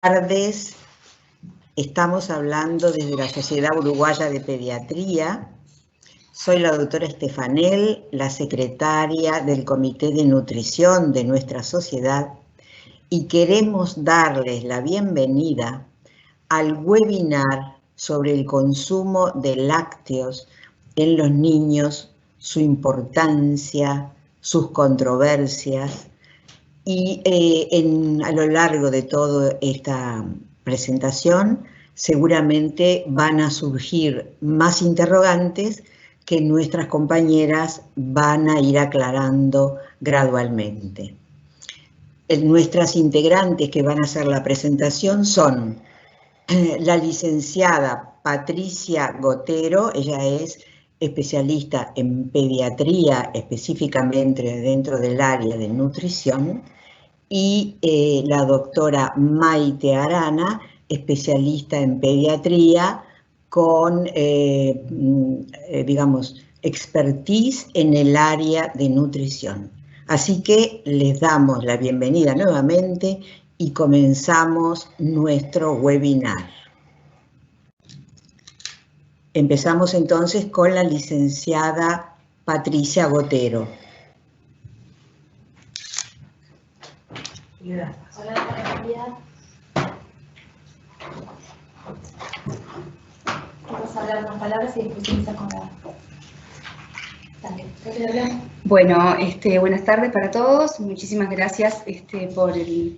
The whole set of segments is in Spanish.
Tardes. Estamos hablando desde la Sociedad Uruguaya de Pediatría. Soy la doctora Estefanel, la secretaria del Comité de Nutrición de nuestra sociedad, y queremos darles la bienvenida al webinar sobre el consumo de lácteos en los niños, su importancia, sus controversias. Y a lo largo de toda esta presentación seguramente van a surgir más interrogantes que nuestras compañeras van a ir aclarando gradualmente. Nuestras integrantes que van a hacer la presentación son la licenciada Patricia Gotero. Ella es especialista en pediatría, específicamente dentro del área de nutrición, y la doctora Maite Arana, especialista en pediatría con, digamos, expertise en el área de nutrición. Así que les damos la bienvenida nuevamente y comenzamos nuestro webinar. Empezamos entonces con la licenciada Patricia Gotero. Hola, buenos días. Vamos a hablar unas palabras y después empieza con la... Dale. Bueno, buenas tardes para todos. Muchísimas gracias por el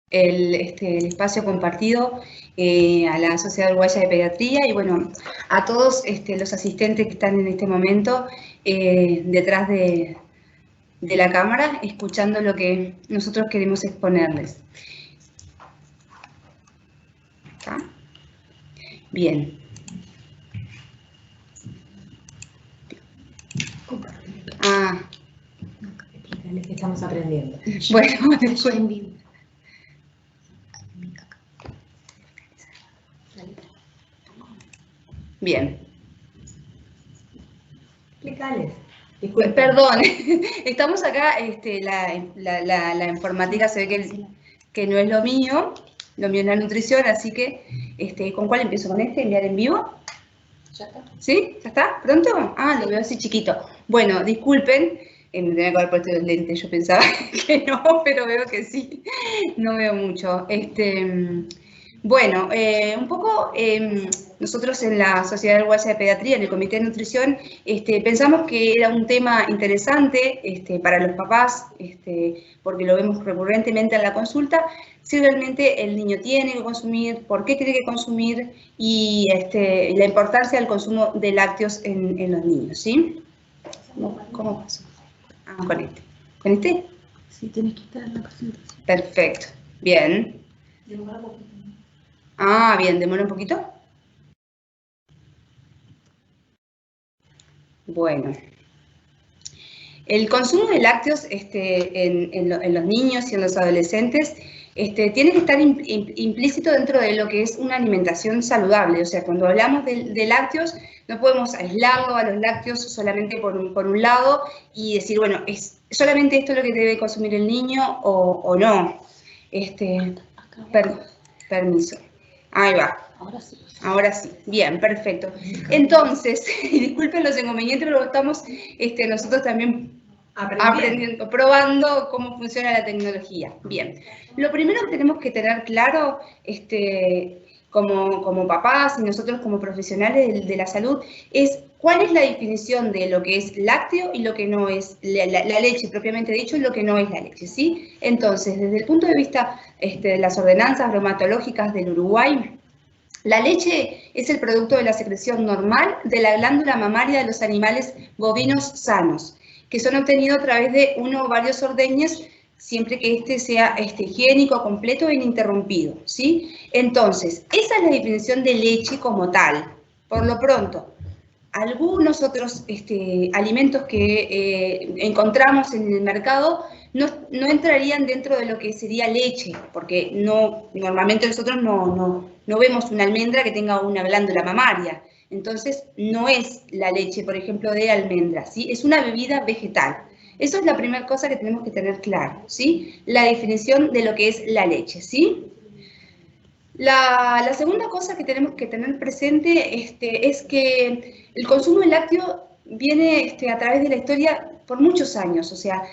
espacio compartido a la Sociedad Uruguaya de Pediatría y bueno, a todos los asistentes que están en este momento detrás de la cámara, escuchando lo que nosotros queremos exponerles. ¿Está? Bien. Ah. Explícales que estamos aprendiendo. Bueno, después. Bien. Explícales. Perdón, estamos acá, la informática se ve que no es lo mío es la nutrición, así que, ¿con cuál empiezo? ¿Con enviar en vivo? ¿Ya está? ¿Sí? ¿Ya está? ¿Pronto? Ah, lo veo así chiquito. Bueno, disculpen, me tenía que haber puesto los lentes, yo pensaba que no, pero veo que sí, no veo mucho. Bueno, un poco nosotros en la Sociedad Uruguaya de Pediatría, en el Comité de Nutrición, pensamos que era un tema interesante para los papás, porque lo vemos recurrentemente en la consulta, si realmente el niño tiene que consumir, por qué tiene que consumir y la importancia del consumo de lácteos en los niños, ¿sí? ¿Cómo pasó? Ah, con este. ¿Con este? Sí, tienes que estar en la presentación. Perfecto. Bien. Demora un poquito. Ah, bien, ¿demora un poquito? Bueno. El consumo de lácteos en los niños y en los adolescentes tiene que estar implícito dentro de lo que es una alimentación saludable. O sea, cuando hablamos de lácteos, no podemos aislarlo a los lácteos solamente por un lado y decir, bueno, ¿es solamente esto lo que debe consumir el niño o no? Permiso. Ahí va. Ahora sí. Ahora sí. Bien, perfecto. Entonces, disculpen los inconvenientes, pero estamos nosotros también aprendiendo, probando cómo funciona la tecnología. Bien. Lo primero que tenemos que tener claro, como papás y nosotros como profesionales de la salud, es cuál es la definición de lo que es lácteo y lo que no es la leche, propiamente dicho, y lo que no es la leche, ¿sí? Entonces, desde el punto de vista de las ordenanzas bromatológicas del Uruguay, la leche es el producto de la secreción normal de la glándula mamaria de los animales bovinos sanos, que son obtenidos a través de uno o varios ordeños, siempre que este sea higiénico, completo e ininterrumpido, ¿sí? Entonces, esa es la definición de leche como tal. Por lo pronto, algunos otros alimentos que encontramos en el mercado no entrarían dentro de lo que sería leche, porque normalmente nosotros no vemos una almendra que tenga una glándula mamaria. Entonces, no es la leche, por ejemplo, de almendra, ¿sí? Es una bebida vegetal. Eso es la primera cosa que tenemos que tener claro, ¿sí? La definición de lo que es la leche, ¿sí? La segunda cosa que tenemos que tener presente es que el consumo de lácteos viene a través de la historia por muchos años, o sea,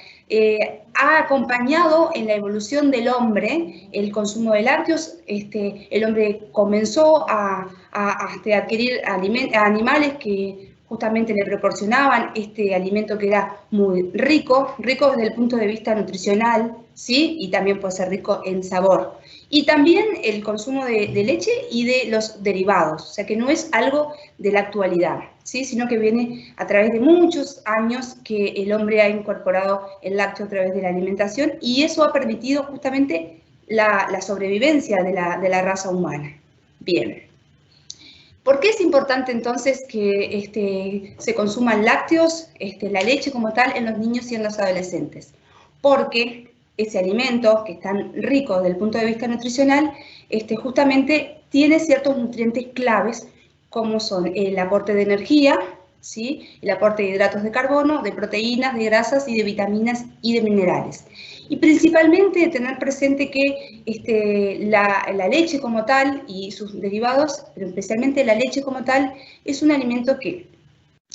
ha acompañado en la evolución del hombre el consumo de lácteos. El hombre comenzó a adquirir animales que justamente le proporcionaban este alimento que era muy rico desde el punto de vista nutricional, ¿sí? Y también puede ser rico en sabor. Y también el consumo de leche y de los derivados, o sea que no es algo de la actualidad, ¿sí? Sino que viene a través de muchos años que el hombre ha incorporado el lácteo a través de la alimentación, y eso ha permitido justamente la sobrevivencia de la raza humana. Bien. ¿Por qué es importante entonces que se consuman lácteos, la leche como tal, en los niños y en los adolescentes? Porque ese alimento, que es tan rico desde el punto de vista nutricional, justamente tiene ciertos nutrientes claves, como son el aporte de energía, ¿sí? El aporte de hidratos de carbono, de proteínas, de grasas y de vitaminas y de minerales. Y principalmente tener presente que la leche como tal y sus derivados, pero especialmente la leche como tal, es un alimento que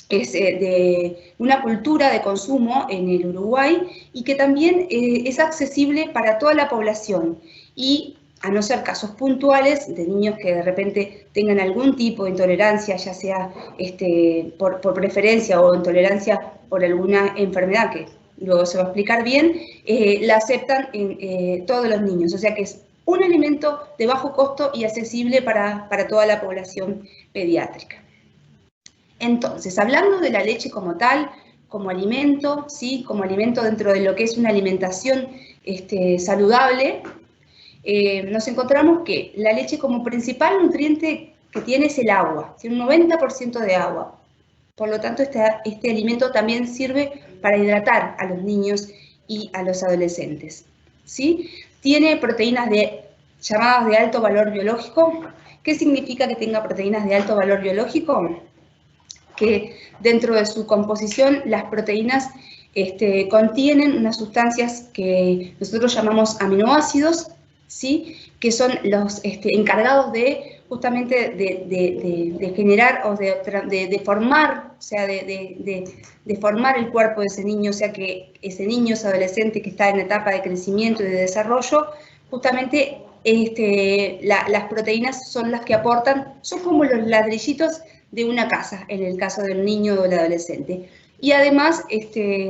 es de una cultura de consumo en el Uruguay y que también es accesible para toda la población, y a no ser casos puntuales de niños que de repente tengan algún tipo de intolerancia, ya sea por preferencia o intolerancia por alguna enfermedad que luego se va a explicar bien, la aceptan todos los niños, o sea que es un alimento de bajo costo y accesible para toda la población pediátrica. Entonces, hablando de la leche como tal, como alimento, ¿sí? Como alimento dentro de lo que es una alimentación saludable, nos encontramos que la leche como principal nutriente que tiene es el agua, tiene un 90% de agua. Por lo tanto, este alimento también sirve para hidratar a los niños y a los adolescentes, ¿sí? Tiene proteínas llamadas de alto valor biológico. ¿Qué significa que tenga proteínas de alto valor biológico? Que dentro de su composición las proteínas contienen unas sustancias que nosotros llamamos aminoácidos, ¿sí? Que son los encargados de justamente de generar o de formar, o sea, de formar el cuerpo de ese niño, o sea, que ese niño, ese adolescente que está en etapa de crecimiento y de desarrollo, justamente las proteínas son las que aportan, son como los ladrillitos de una casa, en el caso del niño o del adolescente. Y además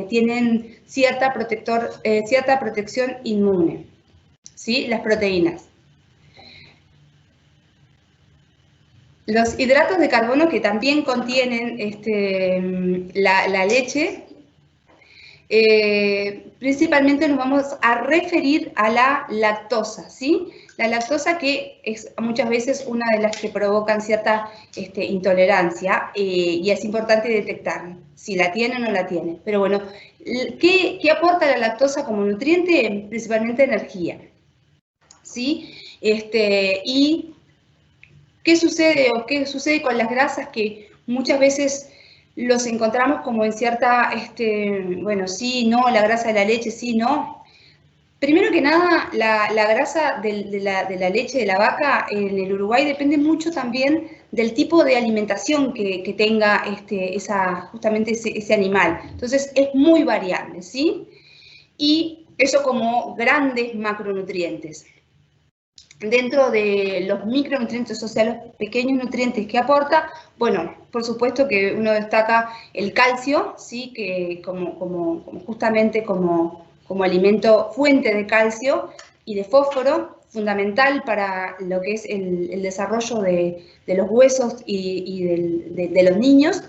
tienen cierta protección inmune, ¿sí? Las proteínas. Los hidratos de carbono que también contienen la leche, principalmente nos vamos a referir a la lactosa, ¿sí? La lactosa, que es muchas veces una de las que provocan cierta intolerancia, y es importante detectar si la tiene o no la tiene. Pero bueno, ¿qué aporta la lactosa como nutriente? Principalmente energía, ¿sí? ¿Y qué sucede o qué sucede con las grasas que muchas veces los encontramos como en cierta, bueno, sí, no, la grasa de la leche, sí, no? Primero que nada, la grasa de la leche de la vaca en el Uruguay depende mucho también del tipo de alimentación que tenga justamente ese animal. Entonces, es muy variable, ¿sí? Y eso como grandes macronutrientes. Dentro de los micronutrientes, o sea, los pequeños nutrientes que aporta, bueno, por supuesto que uno destaca el calcio, ¿sí? Que justamente como alimento fuente de calcio y de fósforo, fundamental para lo que es el desarrollo de los huesos y de los niños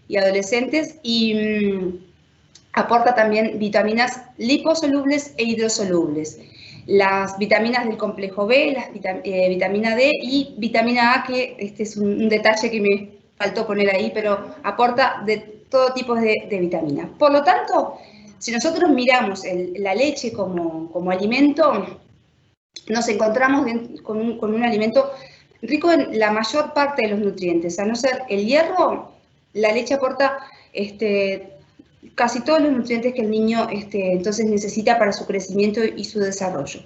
y adolescentes, y aporta también vitaminas liposolubles e hidrosolubles. Las vitaminas del complejo B, vitamina D y vitamina A, que este es un detalle que me faltó poner ahí, pero aporta de todo tipo de vitaminas. Por lo tanto, si nosotros miramos la leche como alimento, nos encontramos con un alimento rico en la mayor parte de los nutrientes. A no ser el hierro, la leche aporta casi todos los nutrientes que el niño entonces necesita para su crecimiento y su desarrollo.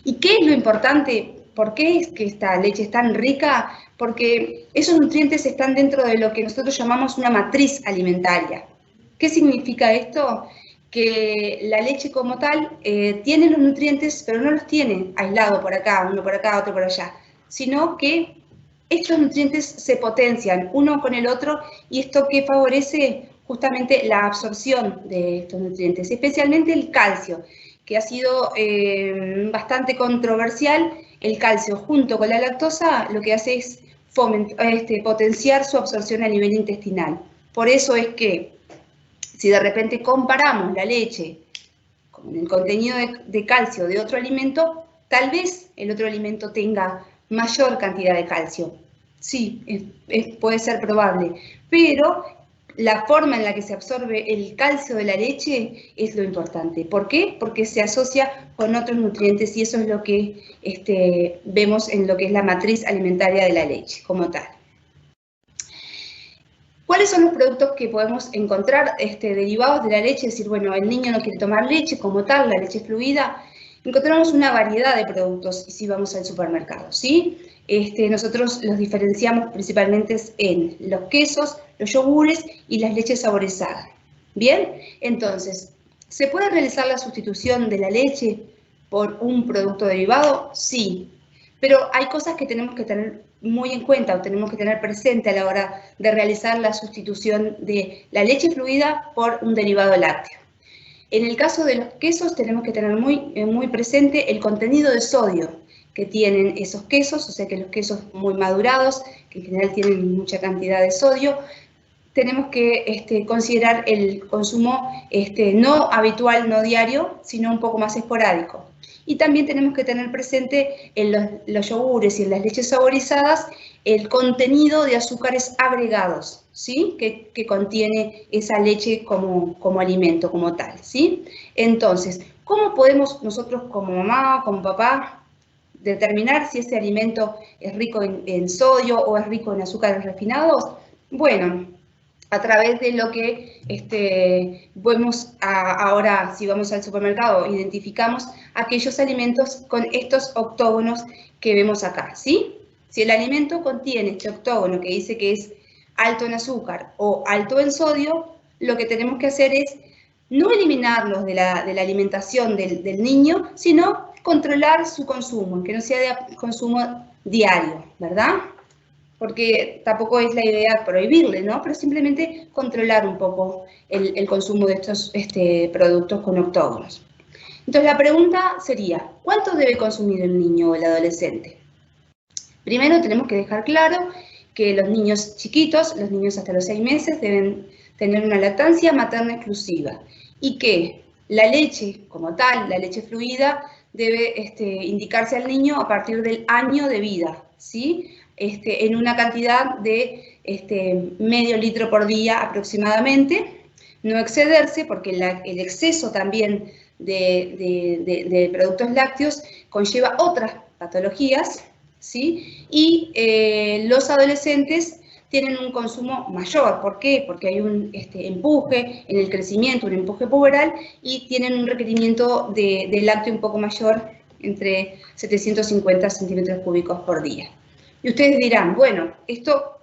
¿Y qué es lo importante ¿Por qué es que esta leche es tan rica? Porque esos nutrientes están dentro de lo que nosotros llamamos una matriz alimentaria. ¿Qué significa esto? Que la leche como tal tiene los nutrientes, pero no los tiene aislados por acá, uno por acá, otro por allá, sino que estos nutrientes se potencian uno con el otro y esto que favorece justamente la absorción de estos nutrientes, especialmente el calcio, que ha sido bastante controversial. El calcio junto con la lactosa lo que hace es potenciar su absorción a nivel intestinal. Por eso es que si de repente comparamos la leche con el contenido de calcio de otro alimento, tal vez el otro alimento tenga mayor cantidad de calcio. Sí, puede ser probable, pero la forma en la que se absorbe el calcio de la leche es lo importante. ¿Por qué? Porque se asocia con otros nutrientes y eso es lo que vemos en lo que es la matriz alimentaria de la leche como tal. ¿Cuáles son los productos que podemos encontrar derivados de la leche? Es decir, bueno, el niño no quiere tomar leche como tal, la leche fluida. Encontramos una variedad de productos si vamos al supermercado, ¿sí? Nosotros los diferenciamos principalmente en los quesos, los yogures y las leches saborizadas. ¿Bien? Entonces, ¿se puede realizar la sustitución de la leche por un producto derivado? Sí, pero hay cosas que tenemos que tener muy en cuenta o tenemos que tener presente a la hora de realizar la sustitución de la leche fluida por un derivado lácteo. En el caso de los quesos tenemos que tener muy presente el contenido de sodio que tienen esos quesos, o sea que los quesos muy madurados, que en general tienen mucha cantidad de sodio, tenemos que considerar el consumo no habitual, no diario, sino un poco más esporádico. Y también tenemos que tener presente en los yogures y en las leches saborizadas el contenido de azúcares agregados, ¿sí? Que contiene esa leche como alimento, como tal, ¿sí? Entonces, ¿cómo podemos nosotros como mamá, como papá, determinar si ese alimento es rico en sodio o es rico en azúcares refinados? Bueno, a través de lo que vemos ahora, si vamos al supermercado, identificamos aquellos alimentos con estos octógonos que vemos acá, ¿sí? Si el alimento contiene este octógono que dice que es alto en azúcar o alto en sodio, lo que tenemos que hacer es no eliminarlos de la alimentación del niño, sino controlar su consumo, que no sea de consumo diario, ¿verdad? Porque tampoco es la idea prohibirle, ¿no? Pero simplemente controlar un poco el consumo de estos productos con octógonos. Entonces la pregunta sería, ¿cuánto debe consumir el niño o el adolescente? Primero tenemos que dejar claro que los niños chiquitos, los niños hasta los 6 meses, deben tener una lactancia materna exclusiva y que la leche como tal, la leche fluida, debe indicarse al niño a partir del año de vida, ¿sí? En una cantidad de medio litro por día aproximadamente, no excederse porque el exceso también de productos lácteos conlleva otras patologías, ¿sí? Y los adolescentes tienen un consumo mayor. ¿Por qué? Porque hay un empuje en el crecimiento, un empuje puberal, y tienen un requerimiento de lácteo un poco mayor, entre 750 centímetros cúbicos por día. Y ustedes dirán, bueno, ¿esto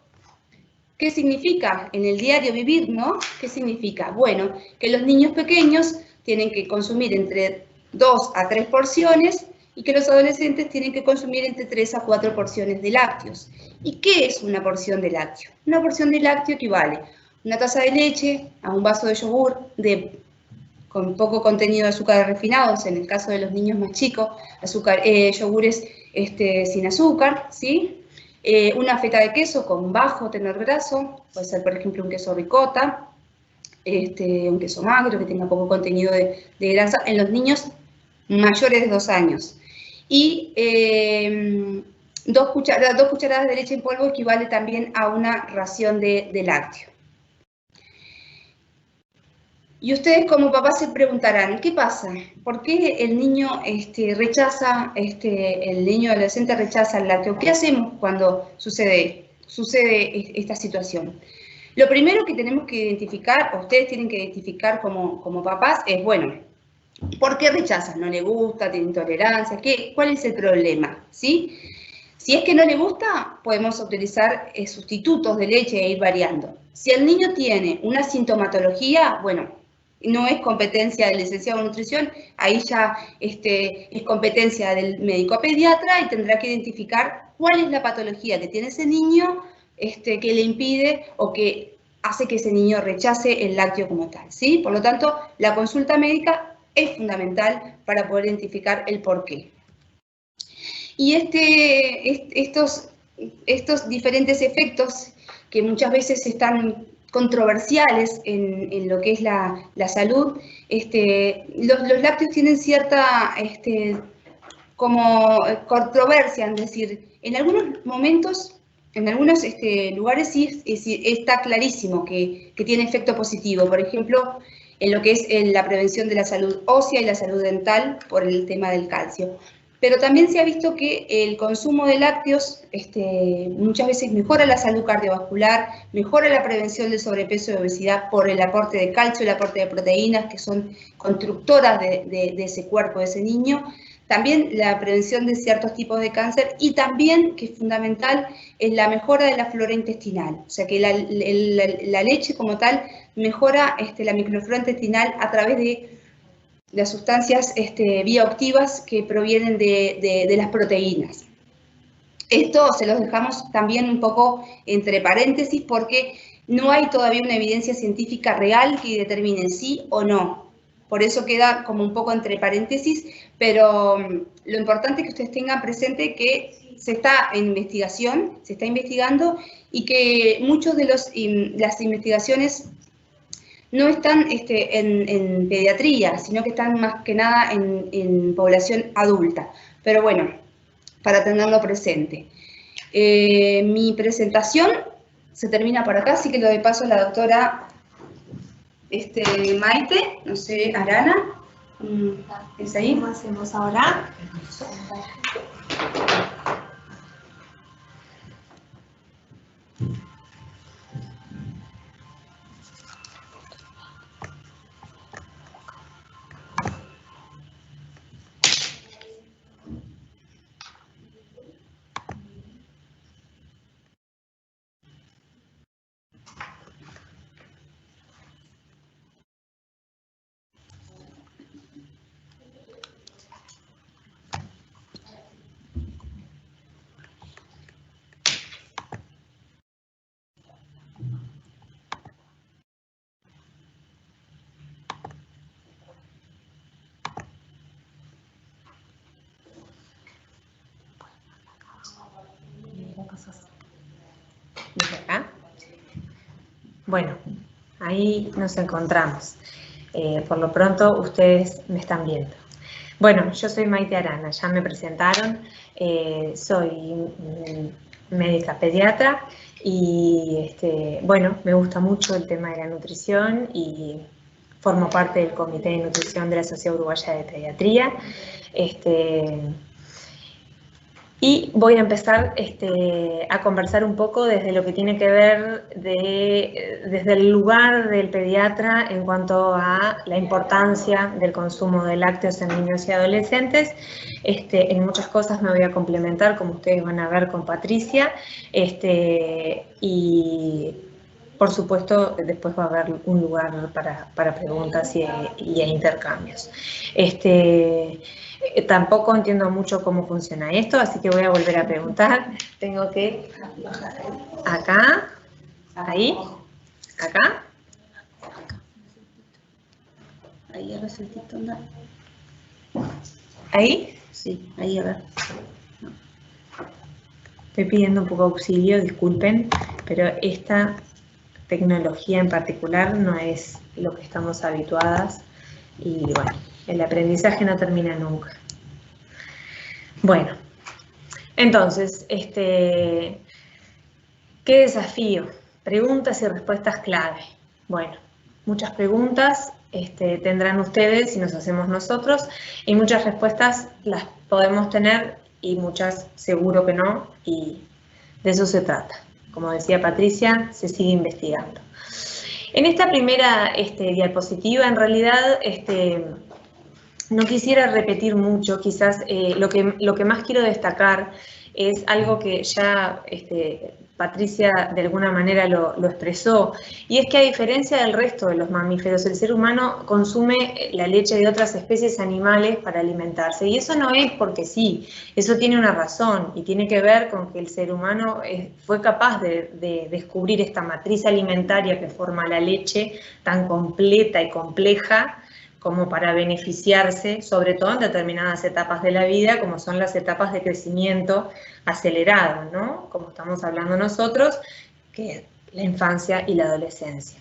qué significa en el diario vivir, no? ¿Qué significa? Bueno, que los niños pequeños tienen que consumir entre 2 a 3 porciones y que los adolescentes tienen que consumir entre 3 a 4 porciones de lácteos. ¿Y qué es una porción de lácteo? Una porción de lácteo equivale a una taza de leche, a un vaso de yogur con poco contenido de azúcares refinados, en el caso de los niños más chicos, yogures sin azúcar, ¿sí? Una feta de queso con bajo tenor graso, puede ser por ejemplo un queso ricota, un queso magro que tenga poco contenido de grasa en los niños mayores de 2 años. Y 2 cucharadas de leche en polvo equivale también a una ración de lácteo. Y ustedes como papás se preguntarán, ¿qué pasa? ¿Por qué el niño rechaza, el niño adolescente rechaza el lácteo? ¿Qué hacemos cuando sucede esta situación? Lo primero que tenemos que identificar, o ustedes tienen que identificar como papás, es, bueno, ¿Por qué rechaza? ¿No le gusta? ¿Tiene intolerancia? ¿Cuál es el problema? ¿Sí? Si es que no le gusta, podemos utilizar sustitutos de leche e ir variando. Si el niño tiene una sintomatología, bueno, no es competencia del licenciado en nutrición, ahí ya es competencia del médico pediatra y tendrá que identificar cuál es la patología que tiene ese niño que le impide o que hace que ese niño rechace el lácteo como tal, ¿sí? Por lo tanto, la consulta médica es fundamental para poder identificar el porqué. Y estos diferentes efectos que muchas veces están controversiales en lo que es la salud, los lácteos tienen cierta como controversia, es decir, en algunos momentos, en algunos lugares sí está clarísimo que tiene efecto positivo. Por ejemplo, en lo que es la prevención de la salud ósea y la salud dental por el tema del calcio. Pero también se ha visto que el consumo de lácteos muchas veces mejora la salud cardiovascular, mejora la prevención del sobrepeso y obesidad por el aporte de calcio, el aporte de proteínas que son constructoras de ese cuerpo, de ese niño. También la prevención de ciertos tipos de cáncer y también, que es fundamental, es la mejora de la flora intestinal. O sea que la leche como tal mejora la microflora intestinal a través de las sustancias bioactivas que provienen de las proteínas. Esto se los dejamos también un poco entre paréntesis porque no hay todavía una evidencia científica real que determine sí o no. Por eso queda como un poco entre paréntesis, pero lo importante es que ustedes tengan presente que se está en investigación, se está investigando y que muchas de las investigaciones no están en pediatría, sino que están más que nada en población adulta. Pero bueno, para tenerlo presente. Mi presentación se termina por acá, así que lo de paso a la doctora Maite, no sé, Arana. ¿Es ahí? ¿Cómo hacemos ahora? ¿Desde acá? Bueno, ahí nos encontramos. Por lo pronto ustedes me están viendo. Bueno, yo soy Maite Arana, ya me presentaron. Soy médica pediatra y bueno, me gusta mucho el tema de la nutrición y formo parte del Comité de Nutrición de la Sociedad Uruguaya de Pediatría. Y voy a empezar a conversar un poco desde lo que tiene que ver desde el lugar del pediatra en cuanto a la importancia del consumo de lácteos en niños y adolescentes. En muchas cosas me voy a complementar, como ustedes van a ver con Patricia, y por supuesto después va a haber un lugar para preguntas y intercambios. Tampoco entiendo mucho cómo funciona esto, así que voy a volver a preguntar. Tengo que acá, ahí, acá. Ahí a ver si anda. ¿Ahí? Sí, ahí a ver. No. Estoy pidiendo un poco de auxilio, disculpen, pero esta tecnología en particular no es lo que estamos habituadas y bueno, el aprendizaje no termina nunca. Bueno, entonces, ¿qué desafío? Preguntas y respuestas clave. Bueno, muchas preguntas tendrán ustedes y nos hacemos nosotros, y muchas respuestas las podemos tener y muchas seguro que no, y de eso se trata. Como decía Patricia, se sigue investigando. En esta primera diapositiva, en realidad, no quisiera repetir mucho, quizás lo que más quiero destacar es algo que ya Patricia de alguna manera lo expresó, y es que a diferencia del resto de los mamíferos, el ser humano consume la leche de otras especies animales para alimentarse, y eso no es porque sí, eso tiene una razón, y tiene que ver con que el ser humano fue capaz de descubrir esta matriz alimentaria que forma la leche tan completa y compleja, como para beneficiarse, sobre todo en determinadas etapas de la vida, como son las etapas de crecimiento acelerado, ¿no? Como estamos hablando nosotros, que es la infancia y la adolescencia.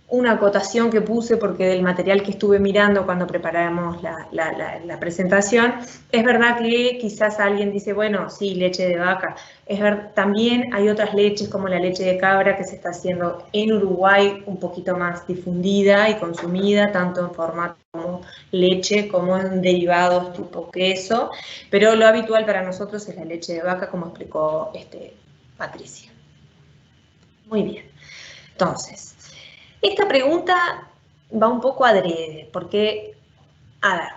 Una acotación que puse, porque del material que estuve mirando cuando preparamos la presentación, es verdad que quizás alguien dice, bueno, sí, leche de vaca. También hay otras leches como la leche de cabra que se está haciendo en Uruguay un poquito más difundida y consumida, tanto en formato como leche como en derivados tipo queso, pero lo habitual para nosotros es la leche de vaca, como explicó Patricia. Muy bien, entonces, esta pregunta va un poco adrede, porque, a ver,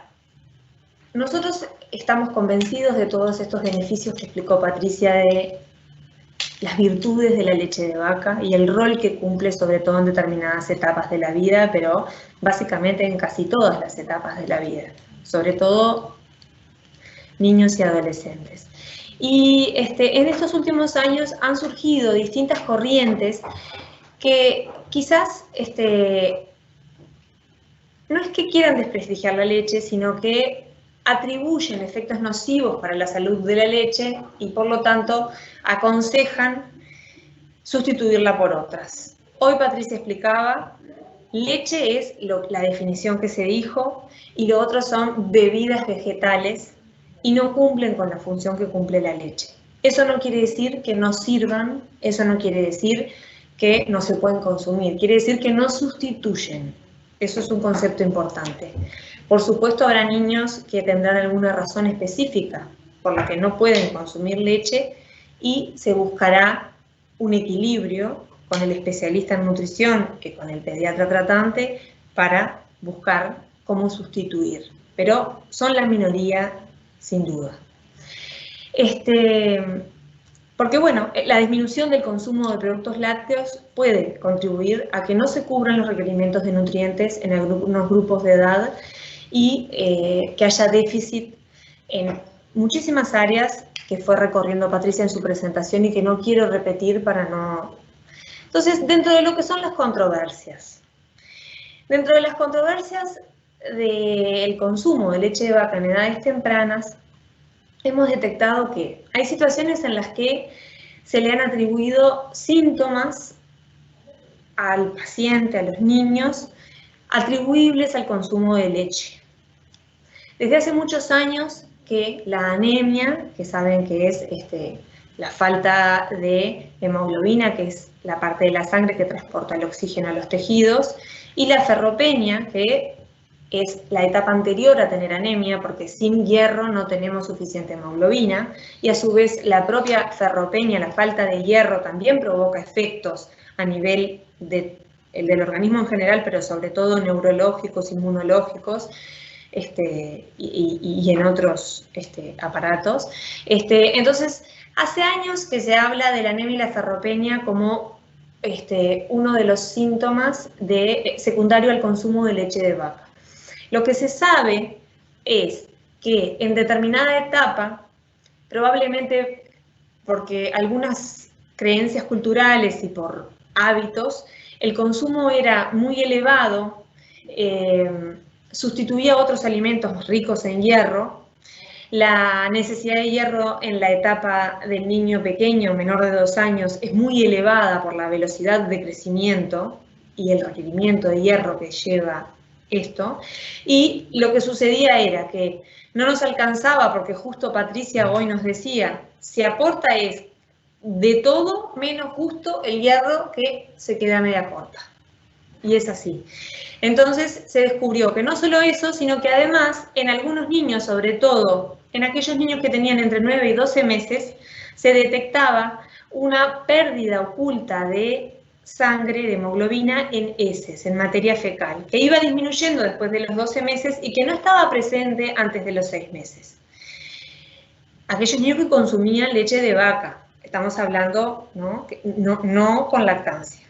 nosotros estamos convencidos de todos estos beneficios que explicó Patricia de las virtudes de la leche de vaca y el rol que cumple sobre todo en determinadas etapas de la vida, pero básicamente en casi todas las etapas de la vida, sobre todo niños y adolescentes. Y en estos últimos años han surgido distintas corrientes que quizás no es que quieran desprestigiar la leche, sino que atribuyen efectos nocivos para la salud de la leche y por lo tanto aconsejan sustituirla por otras. Hoy Patricia explicaba, leche es la definición que se dijo y lo otro son bebidas vegetales y no cumplen con la función que cumple la leche. Eso no quiere decir que no sirvan, eso no quiere decir que no se pueden consumir, quiere decir que no sustituyen. Eso es un concepto importante. Por supuesto, habrá niños que tendrán alguna razón específica por la que no pueden consumir leche y se buscará un equilibrio con el especialista en nutrición que con el pediatra tratante para buscar cómo sustituir. Pero son la minoría, sin duda. Porque bueno, la disminución del consumo de productos lácteos puede contribuir a que no se cubran los requerimientos de nutrientes en algunos grupos de edad y que haya déficit en muchísimas áreas que fue recorriendo Patricia en su presentación y que no quiero repetir para no... Entonces, dentro de lo que son las controversias. Dentro de las controversias del consumo de leche de vaca en edades tempranas, hemos detectado que hay situaciones en las que se le han atribuido síntomas al paciente, a los niños, atribuibles al consumo de leche. Desde hace muchos años que la anemia, que saben que es la falta de hemoglobina, que es la parte de la sangre que transporta el oxígeno a los tejidos, y la ferropenia, que es la etapa anterior a tener anemia, porque sin hierro no tenemos suficiente hemoglobina, y a su vez la propia ferropenia, la falta de hierro, también provoca efectos a nivel del organismo en general, pero sobre todo neurológicos, inmunológicos, y en otros aparatos. Entonces, hace años que se habla de la anemia y la ferropenia como uno de los síntomas secundario al consumo de leche de vaca. Lo que se sabe es que en determinada etapa, probablemente porque algunas creencias culturales y por hábitos, el consumo era muy elevado, sustituía otros alimentos ricos en hierro. La necesidad de hierro en la etapa del niño pequeño, menor de 2 años, es muy elevada por la velocidad de crecimiento y el requerimiento de hierro que lleva esto, y lo que sucedía era que no nos alcanzaba porque justo Patricia hoy nos decía, se aporta es de todo menos justo el hierro que se queda media corta. Y es así. Entonces se descubrió que no solo eso, sino que además en algunos niños, sobre todo en aquellos niños que tenían entre 9 y 12 meses, se detectaba una pérdida oculta de sangre de hemoglobina en heces, en materia fecal, que iba disminuyendo después de los 12 meses y que no estaba presente antes de los 6 meses. Aquellos niños que consumían leche de vaca, estamos hablando, no con lactancia.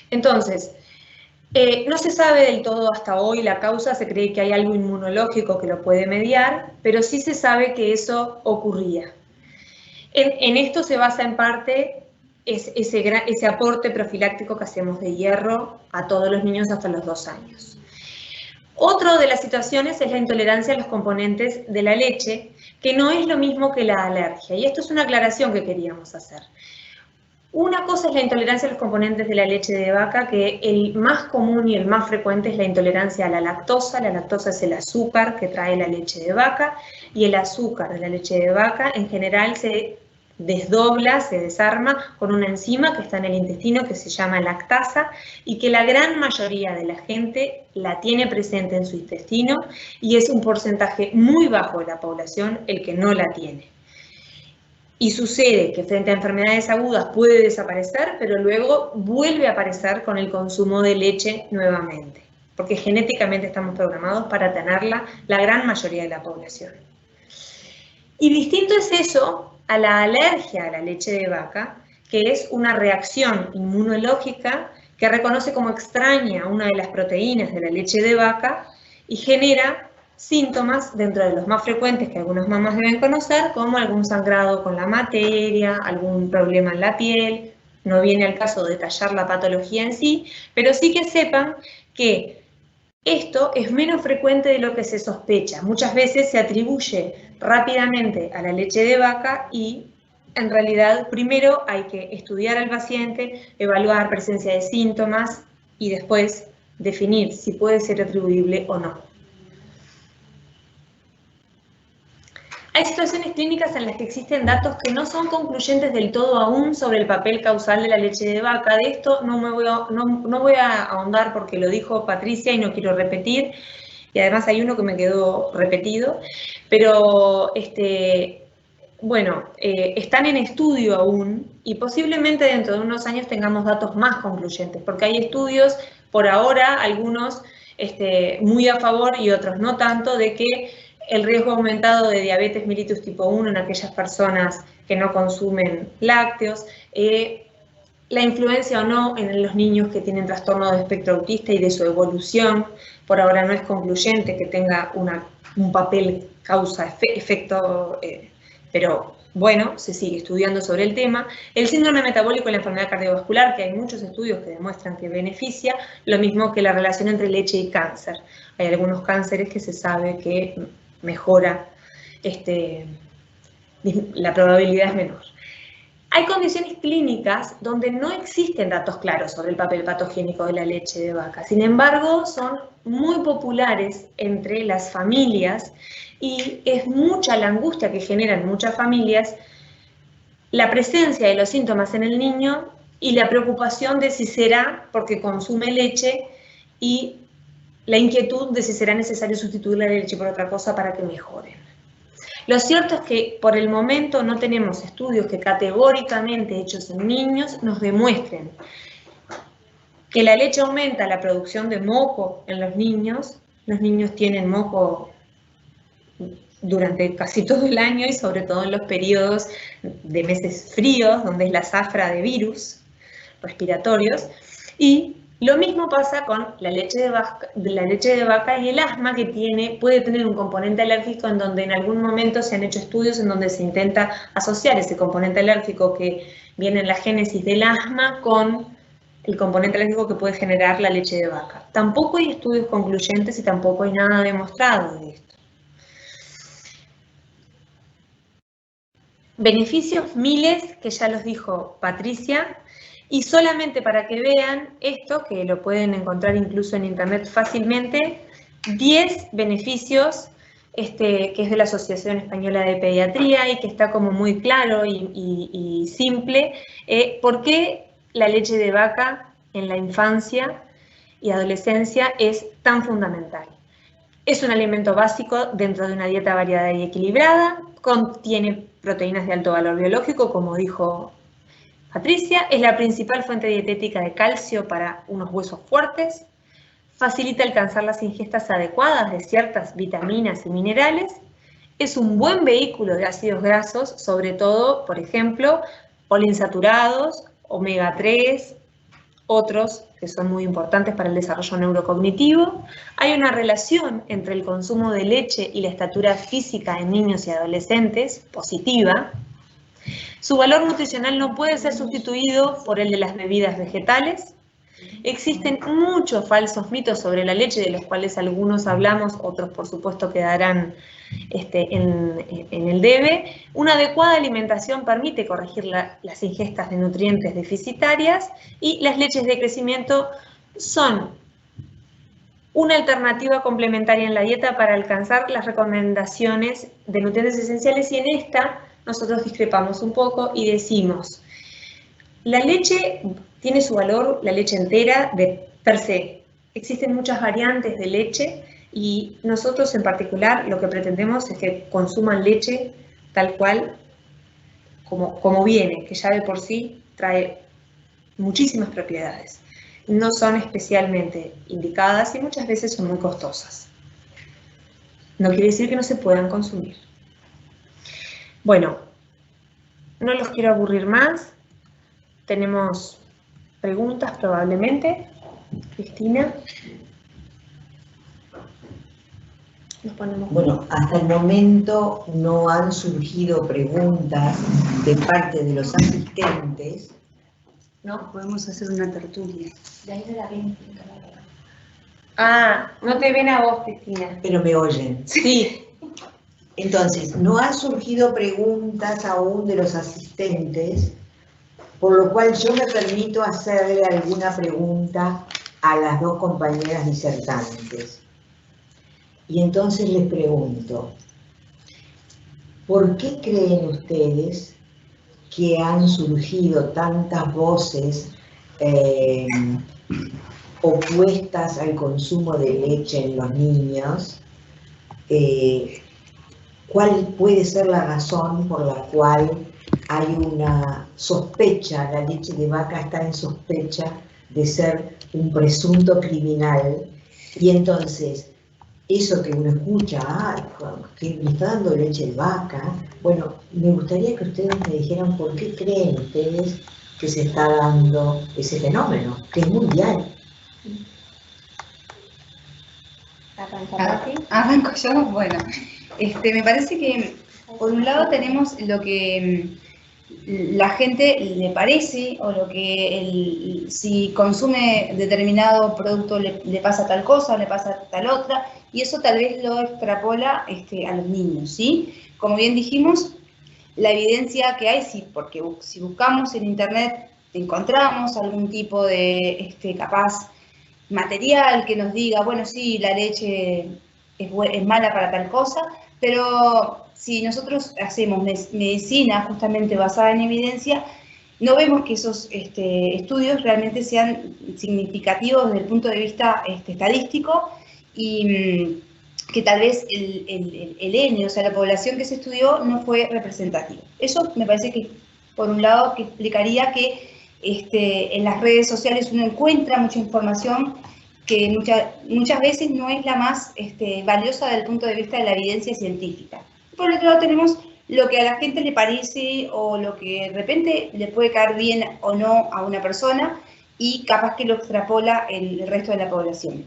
Entonces, no se sabe del todo hasta hoy la causa, se cree que hay algo inmunológico que lo puede mediar, pero sí se sabe que eso ocurría. En esto se basa en parte ese aporte profiláctico que hacemos de hierro a todos los niños hasta los 2 años. Otra de las situaciones es la intolerancia a los componentes de la leche, que no es lo mismo que la alergia. Y esto es una aclaración que queríamos hacer. Una cosa es la intolerancia a los componentes de la leche de vaca, que el más común y el más frecuente es la intolerancia a la lactosa. La lactosa es el azúcar que trae la leche de vaca, y el azúcar de la leche de vaca en general se desdobla, se desarma con una enzima que está en el intestino que se llama lactasa y que la gran mayoría de la gente la tiene presente en su intestino y es un porcentaje muy bajo de la población el que no la tiene. Y sucede que frente a enfermedades agudas puede desaparecer, pero luego vuelve a aparecer con el consumo de leche nuevamente, porque genéticamente estamos programados para tenerla la gran mayoría de la población. Y distinto es eso a la alergia a la leche de vaca, que es una reacción inmunológica que reconoce como extraña una de las proteínas de la leche de vaca y genera síntomas, dentro de los más frecuentes que algunas mamás deben conocer, como algún sangrado con la materia, algún problema en la piel. No viene al caso detallar la patología en sí, pero sí que sepan que esto es menos frecuente de lo que se sospecha. Muchas veces se atribuye rápidamente a la leche de vaca y en realidad primero hay que estudiar al paciente, evaluar presencia de síntomas y después definir si puede ser atribuible o no. Hay situaciones clínicas en las que existen datos que no son concluyentes del todo aún sobre el papel causal de la leche de vaca. De esto no voy a ahondar porque lo dijo Patricia y no quiero repetir. Y además hay uno que me quedó repetido. Pero, están en estudio aún y posiblemente dentro de unos años tengamos datos más concluyentes. Porque hay estudios, por ahora, algunos muy a favor y otros no tanto, de que el riesgo aumentado de diabetes mellitus tipo 1 en aquellas personas que no consumen lácteos, la influencia o no en los niños que tienen trastorno de espectro autista y de su evolución. Por ahora no es concluyente que tenga un papel causa-efecto, pero bueno, se sigue estudiando sobre el tema. El síndrome metabólico y la enfermedad cardiovascular, que hay muchos estudios que demuestran que beneficia, lo mismo que la relación entre leche y cáncer. Hay algunos cánceres que se sabe que mejora, la probabilidad es menor. Hay condiciones clínicas donde no existen datos claros sobre el papel patogénico de la leche de vaca. Sin embargo, son muy populares entre las familias y es mucha la angustia que generan muchas familias la presencia de los síntomas en el niño y la preocupación de si será porque consume leche y la inquietud de si será necesario sustituir la leche por otra cosa para que mejoren. Lo cierto es que por el momento no tenemos estudios que categóricamente hechos en niños nos demuestren que la leche aumenta la producción de moco en los niños tienen moco durante casi todo el año y sobre todo en los periodos de meses fríos, donde es la zafra de virus respiratorios, y lo mismo pasa con la leche de vaca y el asma, que puede tener un componente alérgico, en donde en algún momento se han hecho estudios en donde se intenta asociar ese componente alérgico que viene en la génesis del asma con el componente alérgico que puede generar la leche de vaca. Tampoco hay estudios concluyentes y tampoco hay nada demostrado de esto. Beneficios miles, que ya los dijo Patricia. Y solamente para que vean esto, que lo pueden encontrar incluso en internet fácilmente, 10 beneficios que es de la Asociación Española de Pediatría y que está como muy claro y simple, por qué la leche de vaca en la infancia y adolescencia es tan fundamental. Es un alimento básico dentro de una dieta variada y equilibrada, contiene proteínas de alto valor biológico, como dijo Patricia, es la principal fuente dietética de calcio para unos huesos fuertes, facilita alcanzar las ingestas adecuadas de ciertas vitaminas y minerales, es un buen vehículo de ácidos grasos, sobre todo, por ejemplo, poliinsaturados, omega 3, otros que son muy importantes para el desarrollo neurocognitivo. Hay una relación entre el consumo de leche y la estatura física en niños y adolescentes, positiva. Su valor nutricional no puede ser sustituido por el de las bebidas vegetales. Existen muchos falsos mitos sobre la leche, de los cuales algunos hablamos, otros por supuesto quedarán en el debe. Una adecuada alimentación permite corregir las ingestas de nutrientes deficitarias y las leches de crecimiento son una alternativa complementaria en la dieta para alcanzar las recomendaciones de nutrientes esenciales, y en esta nosotros discrepamos un poco y decimos: la leche tiene su valor, la leche entera, de per se. Existen muchas variantes de leche y nosotros en particular lo que pretendemos es que consuman leche tal cual como viene, que ya de por sí trae muchísimas propiedades. No son especialmente indicadas y muchas veces son muy costosas. No quiere decir que no se puedan consumir. Bueno, no los quiero aburrir más. Tenemos preguntas probablemente. Cristina. Nos ponemos. Bueno, hasta el momento no han surgido preguntas de parte de los asistentes. No, podemos hacer una tertulia. De ahí de la 20. Ah, no te ven a vos, Cristina. Pero me oyen. Sí. Entonces, no han surgido preguntas aún de los asistentes, por lo cual yo me permito hacerle alguna pregunta a las dos compañeras disertantes. Y entonces les pregunto, ¿por qué creen ustedes que han surgido tantas voces opuestas al consumo de leche en los niños? ¿Cuál puede ser la razón por la cual hay una sospecha, la leche de vaca está en sospecha de ser un presunto criminal? Y entonces, eso que uno escucha, que me está dando leche de vaca, bueno, me gustaría que ustedes me dijeran por qué creen ustedes que se está dando ese fenómeno, que es mundial. Arranco yo, bueno. Me parece que por un lado tenemos lo que la gente le parece, o lo que si consume determinado producto le pasa tal cosa, le pasa tal otra, y eso tal vez lo extrapola a los niños, ¿sí? Como bien dijimos, la evidencia que hay, sí, porque si buscamos en internet encontramos algún tipo de capaz material que nos diga, bueno, sí, la leche es mala para tal cosa, pero si nosotros hacemos medicina justamente basada en evidencia, no vemos que esos estudios realmente sean significativos desde el punto de vista estadístico, y que tal vez el N, o sea, la población que se estudió, no fue representativa. Eso me parece que, por un lado, que explicaría que en las redes sociales uno encuentra mucha información que muchas veces no es la más valiosa desde el punto de vista de la evidencia científica. Por otro lado tenemos lo que a la gente le parece, o lo que de repente le puede caer bien o no a una persona, y capaz que lo extrapola el resto de la población.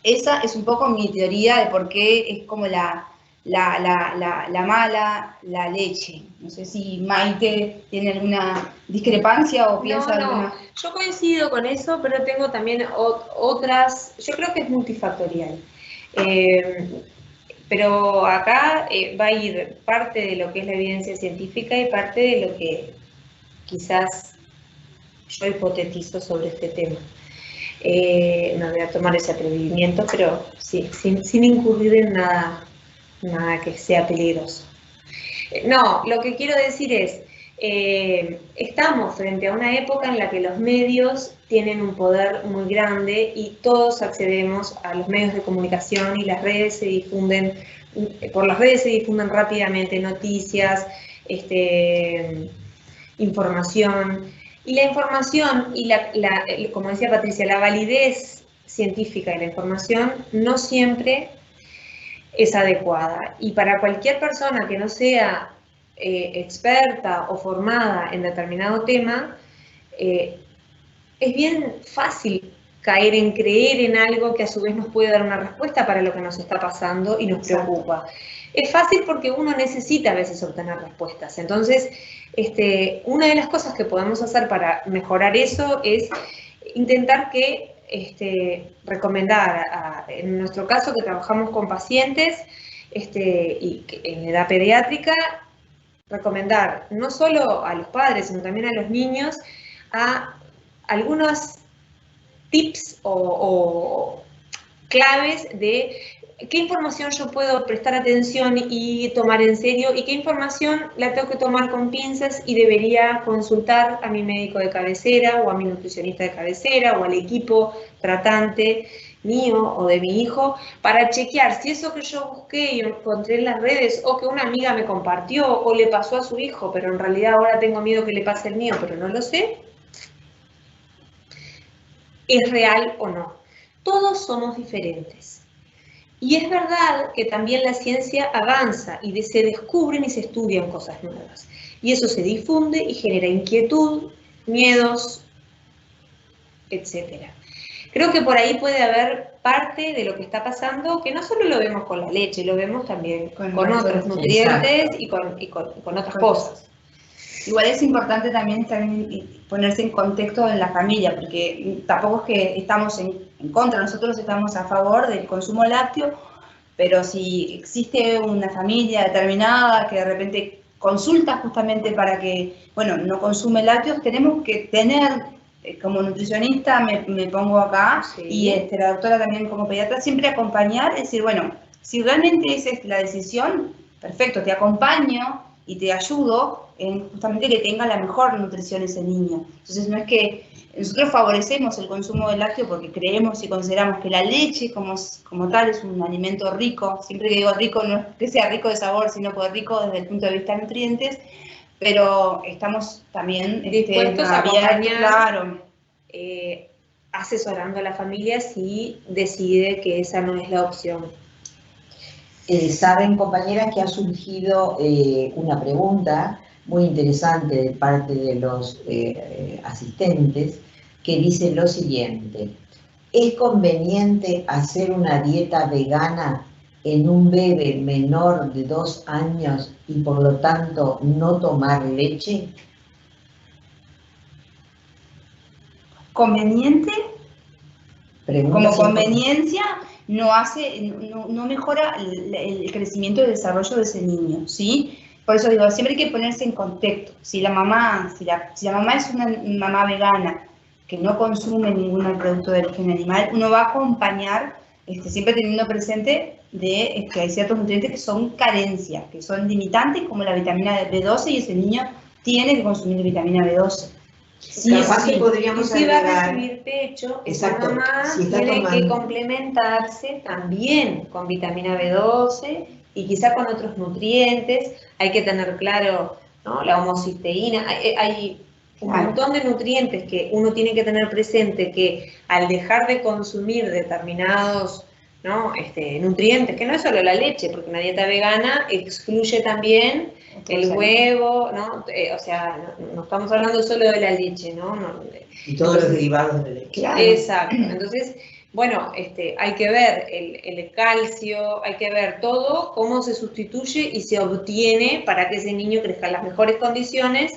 Esa es un poco mi teoría de por qué es como la mala la leche. No sé si Maite tiene alguna discrepancia o piensa alguna. No, yo coincido con eso, pero tengo también otras, yo creo que es multifactorial. Pero acá va a ir parte de lo que es la evidencia científica y parte de lo que quizás yo hipotetizo sobre este tema. No voy a tomar ese atrevimiento, pero sí, sin incurrir en nada que sea peligroso. No, lo que quiero decir es, estamos frente a una época en la que los medios tienen un poder muy grande y todos accedemos a los medios de comunicación, y las redes se difunden, por las redes se difunden rápidamente noticias, información. Y la información y como decía Patricia, la validez científica de la información no siempre es adecuada. Y para cualquier persona que no sea experta o formada en determinado tema, es bien fácil caer en creer en algo que a su vez nos puede dar una respuesta para lo que nos está pasando y nos preocupa. Es fácil porque uno necesita a veces obtener respuestas. Entonces, una de las cosas que podemos hacer para mejorar eso es intentar recomendar, en nuestro caso que trabajamos con pacientes y en edad pediátrica, recomendar no solo a los padres, sino también a los niños, a algunos tips o claves de qué información yo puedo prestar atención y tomar en serio y qué información la tengo que tomar con pinzas y debería consultar a mi médico de cabecera o a mi nutricionista de cabecera o al equipo tratante mío o de mi hijo para chequear si eso que yo busqué y encontré en las redes o que una amiga me compartió o le pasó a su hijo, pero en realidad ahora tengo miedo que le pase el mío, pero no lo sé, es real o no. Todos somos diferentes. Y es verdad que también la ciencia avanza y se descubren y se estudian cosas nuevas. Y eso se difunde y genera inquietud, miedos, etc. Creo que por ahí puede haber parte de lo que está pasando, que no solo lo vemos con la leche, lo vemos también con otros nutrientes y con otras cosas. Igual es importante también ponerse en contexto en la familia, porque tampoco es que estamos en contra, nosotros estamos a favor del consumo lácteo, pero si existe una familia determinada que de repente consulta justamente para que, bueno, no consume lácteos, tenemos que tener, como nutricionista me pongo acá, sí, y la doctora también como pediatra, siempre acompañar, es decir, bueno, si realmente esa es la decisión, perfecto, te acompaño y te ayudo en justamente que tenga la mejor nutrición ese niño. Entonces no es que nosotros favorecemos el consumo de lácteo porque creemos y consideramos que la leche como tal es un alimento rico. Siempre que digo rico no es que sea rico de sabor, sino que rico desde el punto de vista de nutrientes, pero estamos también dispuestos a acompañar, claro, asesorando a la familia si decide que esa no es la opción. Saben, compañeras, que ha surgido una pregunta muy interesante de parte de los asistentes, que dice lo siguiente: ¿es conveniente hacer una dieta vegana en un bebé menor de 2 años y por lo tanto no tomar leche? ¿Conveniente? Pregunta como conveniencia no mejora el crecimiento y el desarrollo de ese niño, ¿sí? Por eso digo, siempre hay que ponerse en contexto. Si la mamá es una mamá vegana que no consume ningún producto de origen animal, uno va a acompañar, siempre teniendo presente que hay ciertos nutrientes que son carencias, que son limitantes, como la vitamina B12, y ese niño tiene que consumir vitamina B12. Sí, capaz que podríamos si va a agregar, recibir pecho, exacto, esa mamá si tiene tomando, que complementarse también con vitamina B12 y quizá con otros nutrientes. Hay que tener claro, ¿no?, la homocisteína. Hay un montón de nutrientes que uno tiene que tener presente, que al dejar de consumir determinados, ¿no?, nutrientes, que no es solo la leche, porque una dieta vegana excluye también el huevo, ¿no? O sea, no estamos hablando solo de la leche, ¿no? Y todos los derivados de la leche. Claro. Exacto. Entonces, bueno, hay que ver el calcio, hay que ver todo, cómo se sustituye y se obtiene para que ese niño crezca en las mejores condiciones,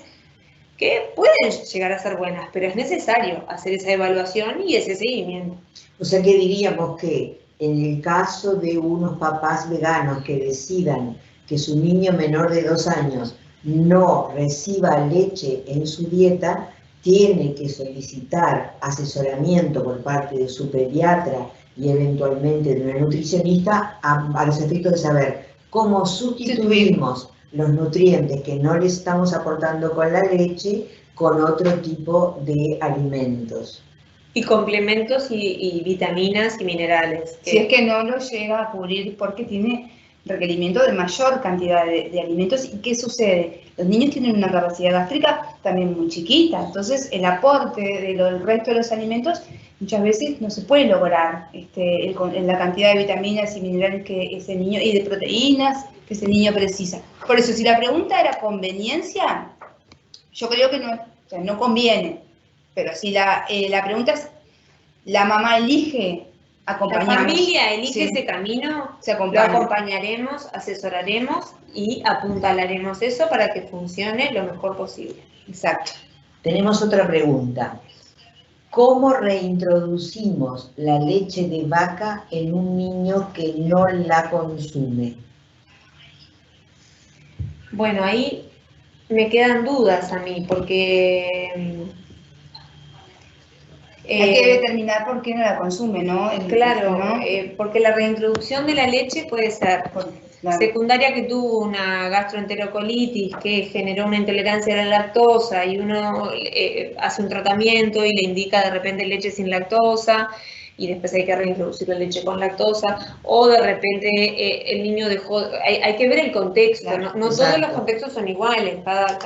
que pueden llegar a ser buenas, pero es necesario hacer esa evaluación y ese seguimiento. O sea que diríamos que en el caso de unos papás veganos que decidan que su niño menor de 2 años no reciba leche en su dieta, tiene que solicitar asesoramiento por parte de su pediatra y eventualmente de una nutricionista a los efectos de saber cómo sustituimos los nutrientes que no le estamos aportando con la leche con otro tipo de alimentos. Y complementos y vitaminas y minerales. Si es que no lo llega a cubrir porque tiene requerimiento de mayor cantidad de alimentos. ¿Y qué sucede? Los niños tienen una capacidad gástrica también muy chiquita, entonces el aporte del resto de los alimentos muchas veces no se puede lograr en la cantidad de vitaminas y minerales que ese niño, y de proteínas que ese niño precisa. Por eso, si la pregunta era conveniencia, yo creo que no, o sea, no conviene. Pero si la pregunta es, ¿la mamá elige? Acompañamos. La familia elige Sí. ese camino, Se lo acompaña. acompañaremos, asesoraremos y apuntalaremos eso para que funcione lo mejor posible. Exacto. Tenemos otra pregunta. ¿Cómo reintroducimos la leche de vaca en un niño que no la consume? Bueno, ahí me quedan dudas a mí, porque Hay que determinar por qué no la consume, ¿no? claro, ¿no? porque la reintroducción de la leche puede ser Claro. secundaria, que tuvo una gastroenterocolitis que generó una intolerancia a la lactosa y uno hace un tratamiento y le indica de repente leche sin lactosa y después hay que reintroducir la leche con lactosa, o de repente el niño dejó, hay que ver el contexto, Claro, no todos exacto. los contextos son iguales.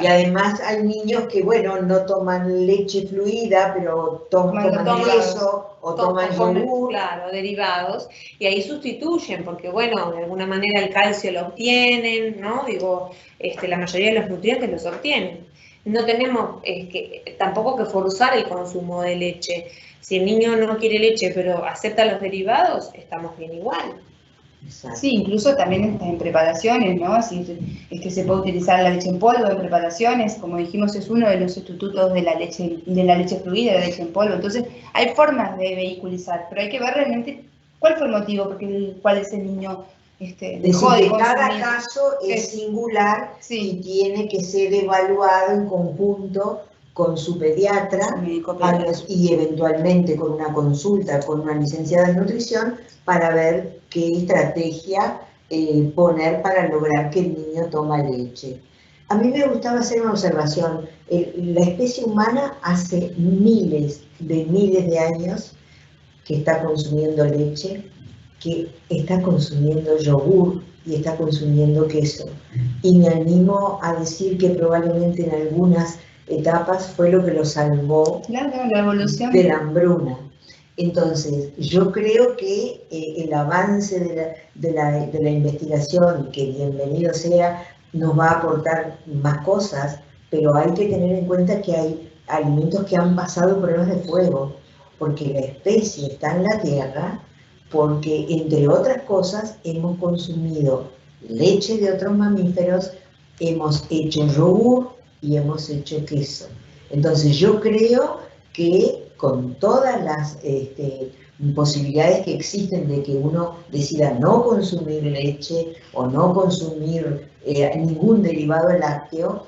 Y además hay niños que, bueno, no toman leche fluida, pero toman queso o toman yogur. Claro, derivados, y ahí sustituyen, porque bueno, de alguna manera el calcio lo obtienen, ¿no? Digo, la mayoría de los nutrientes los obtienen. No tenemos tampoco que forzar el consumo de leche. Si el niño no quiere leche, pero acepta los derivados, estamos bien igual. Exacto. Sí, incluso también en preparaciones, ¿no? Así se puede utilizar la leche en polvo en preparaciones, como dijimos, es uno de los sustitutos de la leche fluida, de la leche en polvo. Entonces, hay formas de vehiculizar, pero hay que ver realmente cuál fue el motivo, cuál es el niño dejó de que cada consumir. caso es singular Sí. y tiene que ser evaluado en conjunto con su pediatra, Médico pediatra. y eventualmente con una consulta con una licenciada en nutrición para ver qué estrategia poner para lograr que el niño tome leche. A mí me gustaba hacer una observación. La especie humana hace miles de años que está consumiendo leche, que está consumiendo yogur y está consumiendo queso. Y me animo a decir que probablemente en algunas etapas fue lo que lo salvó Claro, la evolución. de la hambruna. Entonces, yo creo que el avance de la investigación, que bienvenido sea, nos va a aportar más cosas, pero hay que tener en cuenta que hay alimentos que han pasado pruebas de fuego, porque la especie está en la tierra, porque entre otras cosas hemos consumido leche de otros mamíferos, hemos hecho yogur y hemos hecho queso. Entonces yo creo que con todas las posibilidades que existen de que uno decida no consumir leche o no consumir ningún derivado lácteo,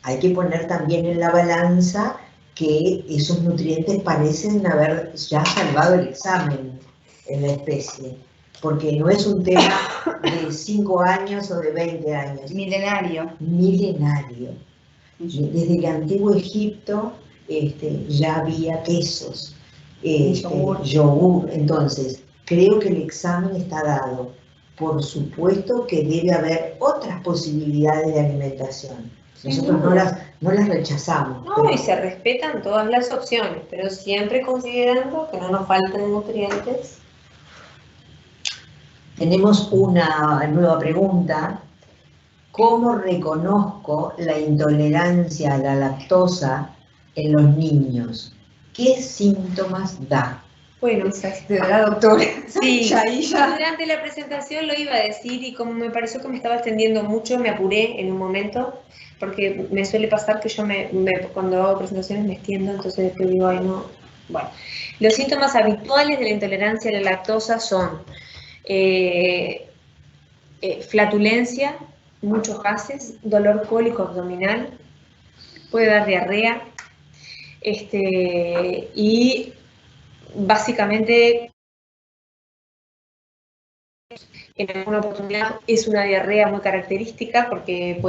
hay que poner también en la balanza que esos nutrientes parecen haber ya salvado el examen en la especie, porque no es un tema de 5 años o de 20 años. Milenario. Milenario. Desde el antiguo Egipto ya había quesos, yogur. Entonces, creo que el examen está dado. Por supuesto que debe haber otras posibilidades de alimentación. Nosotros no las rechazamos. No, pero y se respetan todas las opciones, pero siempre considerando que no nos falten nutrientes. Tenemos una nueva pregunta. ¿Cómo reconozco la intolerancia a la lactosa en los niños? ¿Qué síntomas da? Bueno, De la doctora. sí, Ya. durante la presentación lo iba a decir y como me pareció que me estaba extendiendo mucho, me apuré en un momento, porque me suele pasar que yo cuando hago presentaciones me extiendo, entonces después digo, ay no. Bueno, los síntomas habituales de la intolerancia a la lactosa son flatulencia, muchos gases, dolor cólico abdominal, puede dar diarrea, y básicamente en alguna oportunidad es una diarrea muy característica porque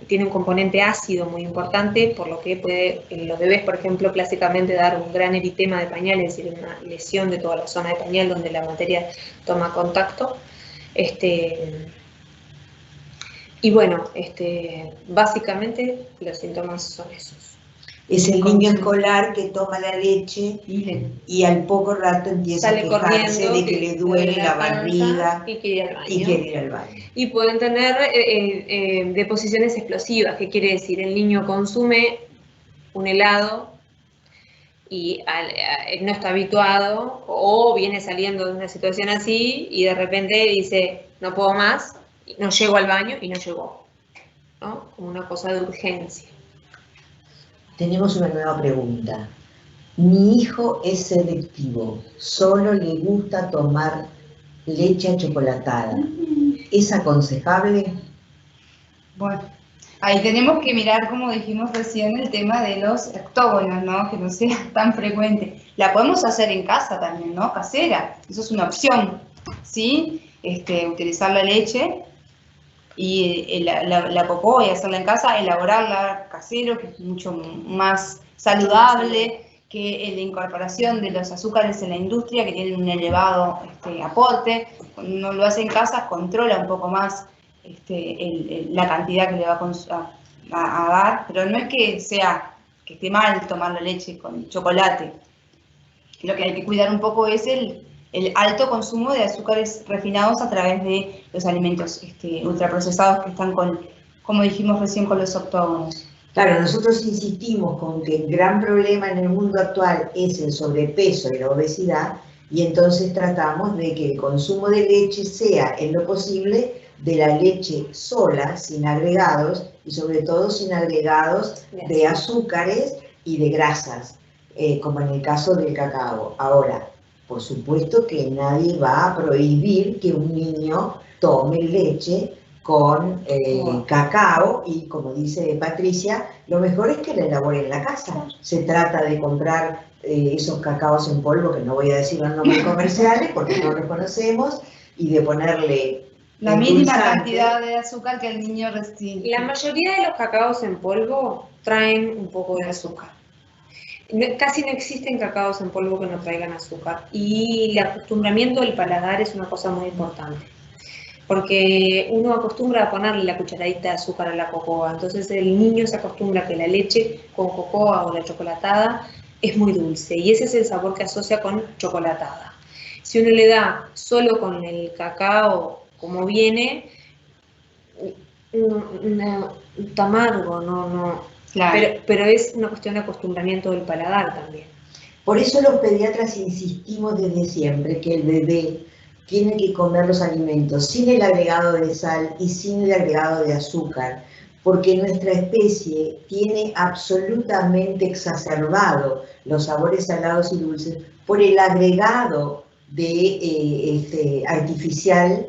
tiene un componente ácido muy importante, por lo que puede en los bebés, por ejemplo, clásicamente dar un gran eritema de pañal, es decir, una lesión de toda la zona de pañal donde la materia toma contacto. Y bueno, básicamente los síntomas son esos. Es el niño escolar que toma la leche y al poco rato empieza Sale a quejarse corriendo, de que le duele la barriga y quiere ir al baño. y quiere ir al baño. Y pueden tener deposiciones explosivas, que quiere decir, el niño consume un helado y no está habituado o viene saliendo de una situación así y de repente dice, no puedo más, no llego al baño y no llegó, ¿no? Como una cosa de urgencia. Tenemos una nueva pregunta. Mi hijo es selectivo, solo le gusta tomar leche achocolatada. ¿Es aconsejable? Bueno, ahí tenemos que mirar, como dijimos recién, el tema de los octógonos, ¿no? Que no sea tan frecuente. La podemos hacer en casa también, ¿no? Casera. Eso es una opción, ¿sí? Utilizar la leche y la popó y hacerla en casa, elaborarla casero, que es mucho más saludable que la incorporación de los azúcares en la industria, que tienen un elevado aporte. Cuando uno lo hace en casa, controla un poco más la cantidad que le va a dar, pero no es que esté mal tomar la leche con chocolate. Lo que hay que cuidar un poco es el alto consumo de azúcares refinados a través de los alimentos ultraprocesados que están como dijimos recién, con los octógonos. Claro, nosotros insistimos con que el gran problema en el mundo actual es el sobrepeso y la obesidad, y entonces tratamos de que el consumo de leche sea, en lo posible, de la leche sola, sin agregados, y sobre todo sin agregados de azúcares y de grasas, como en el caso del cacao. Ahora, por supuesto que nadie va a prohibir que un niño tome leche con cacao, y como dice Patricia, lo mejor es que la elabore en la casa. Se trata de comprar esos cacaos en polvo, que no voy a decir los nombres comerciales porque no los conocemos, y de ponerle la mínima cantidad de azúcar que el niño recibe. La mayoría de los cacaos en polvo traen un poco de azúcar. Casi no existen cacaos en polvo que no traigan azúcar. Y el acostumbramiento del paladar es una cosa muy importante. Porque uno acostumbra a ponerle la cucharadita de azúcar a la cocoa. Entonces el niño se acostumbra a que la leche con cocoa o la chocolatada es muy dulce. Y ese es el sabor que asocia con chocolatada. Si uno le da solo con el cacao como viene, está amargo, no. Claro. Pero es una cuestión de acostumbramiento del paladar también. Por eso los pediatras insistimos desde siempre que el bebé tiene que comer los alimentos sin el agregado de sal y sin el agregado de azúcar, porque nuestra especie tiene absolutamente exacerbado los sabores salados y dulces por el agregado de artificial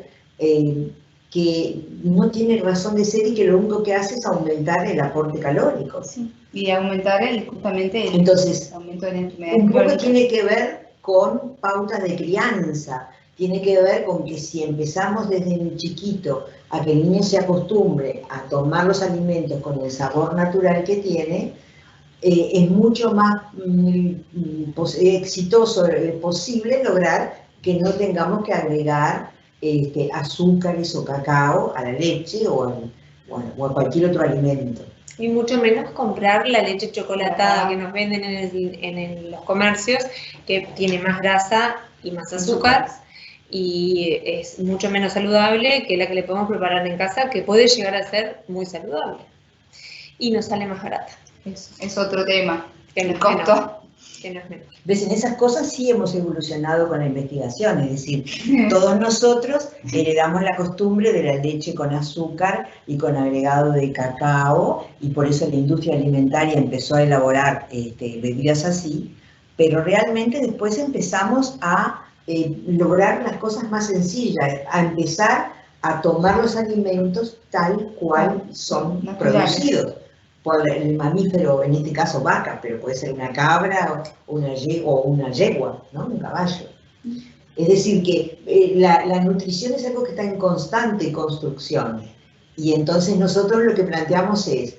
que no tiene razón de ser y que lo único que hace es aumentar el aporte calórico. Sí, y aumentar justamente el aumento de la enfermedad. Un poco tiene que ver con pautas de crianza, tiene que ver con que si empezamos desde muy chiquito a que el niño se acostumbre a tomar los alimentos con el sabor natural que tiene, es mucho más exitoso posible lograr que no tengamos que agregar azúcares o cacao a la leche o a cualquier otro alimento. Y mucho menos comprar la leche chocolatada que nos venden en los comercios, que tiene más grasa y más azúcar, y es mucho menos saludable que la que le podemos preparar en casa, que puede llegar a ser muy saludable. Y nos sale más barata. Es otro tema, el costo. ¿Ves? En esas cosas sí hemos evolucionado con la investigación, es decir, todos nosotros heredamos la costumbre de la leche con azúcar y con agregado de cacao, y por eso la industria alimentaria empezó a elaborar bebidas así, pero realmente después empezamos a lograr las cosas más sencillas, a empezar a tomar los alimentos tal cual son producidos por el mamífero, en este caso vaca, pero puede ser una cabra o una yegua, ¿no? Un caballo. Es decir, que la nutrición es algo que está en constante construcción, y entonces nosotros lo que planteamos es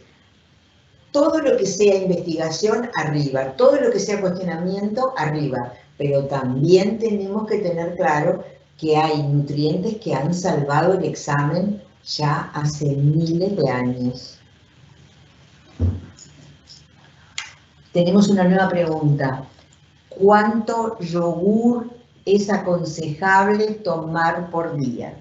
todo lo que sea investigación arriba, todo lo que sea cuestionamiento arriba, pero también tenemos que tener claro que hay nutrientes que han salvado el examen ya hace miles de años. Tenemos una nueva pregunta. ¿Cuánto yogur es aconsejable tomar por día?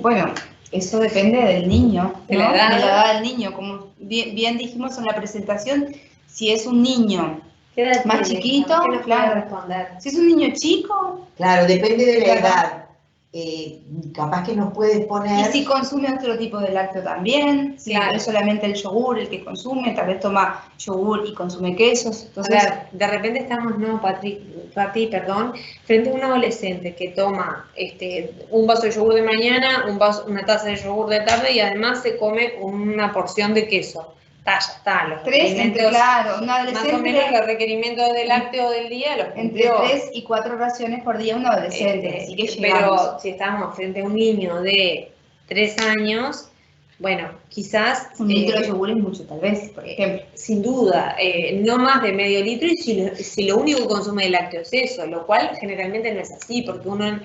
Bueno, eso depende del niño, de ¿no? la edad. De la edad del niño. Como bien dijimos en la presentación, si es un niño ¿Qué edad más tiene? chiquito, ¿Qué nos puede claro. responder? Si es un niño chico, Claro, depende de la Claro. edad. Capaz que nos puedes y poner... si consume otro tipo de lácteo también, si Claro. es solamente el yogur el que consume, tal vez toma yogur y consume quesos. A Entonces, ver, de repente estamos, no, Pati, perdón, frente a un adolescente que toma un vaso de yogur de mañana, una taza de yogur de tarde y además se come una porción de queso. Ya está, los requerimientos, claro, un más adolescente o menos los requerimientos de lácteo del día los entre cumplió. 3 y 4 raciones por día un adolescente, así que llegamos. Pero si estamos frente a un niño de 3 años, bueno, quizás... Un litro de yogur es mucho, tal vez, por ejemplo. Sin duda, no más de medio litro y si lo único que consume de lácteo es eso, lo cual generalmente no es así, porque uno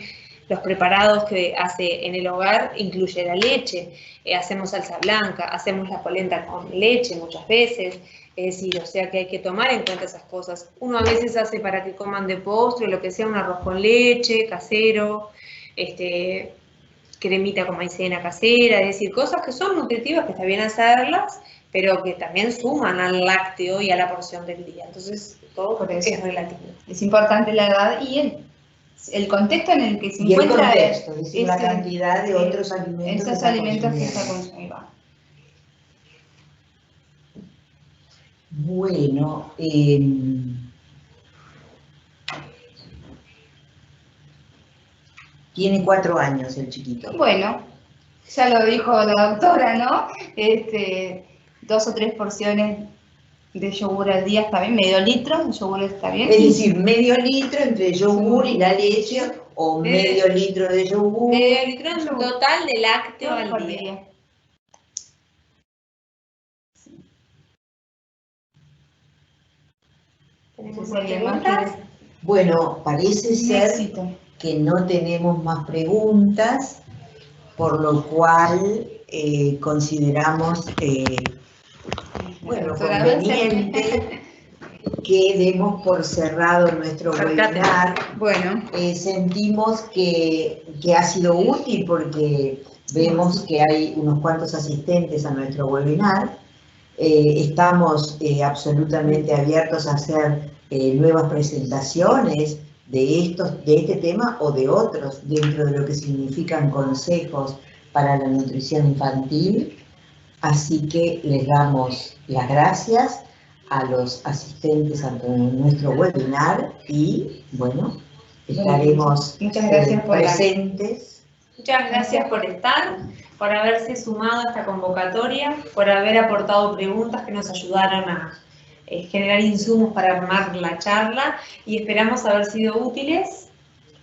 los preparados que hace en el hogar incluye la leche, hacemos salsa blanca, hacemos la polenta con leche muchas veces, es decir, o sea que hay que tomar en cuenta esas cosas. Uno a veces hace para que coman de postre, lo que sea, un arroz con leche, casero, cremita con maicena casera, es decir, cosas que son nutritivas, que está bien hacerlas, pero que también suman al lácteo y a la porción del día. Entonces, todo Por eso. es relativo. Es importante la edad y el contexto en el que se Y el encuentra contexto, es decir, la ese- cantidad de otros alimentos esos está alimentos que está consumiendo. consumiendo. Bueno, tiene 4 años el chiquito. Bueno, ya lo dijo la doctora, ¿no? 2 o 3 porciones de yogur al día está bien, medio litro de yogur está bien. Es decir, medio litro entre yogur y la leche, o medio litro de yogur. Medio litro en total de lácteo al por día. ¿Tenemos más preguntas? Bueno, parece ser que no tenemos más preguntas, por lo cual consideramos conveniente que demos por cerrado nuestro webinar. Bueno, Sentimos que ha sido útil porque vemos que hay unos cuantos asistentes a nuestro webinar. Estamos absolutamente abiertos a hacer nuevas presentaciones de este tema o de otros dentro de lo que significan consejos para la nutrición infantil. Así que les damos las gracias a los asistentes a nuestro webinar y, bueno, estaremos muchas gracias presentes. Muchas gracias por estar, por haberse sumado a esta convocatoria, por haber aportado preguntas que nos ayudaron a generar insumos para armar la charla y esperamos haber sido útiles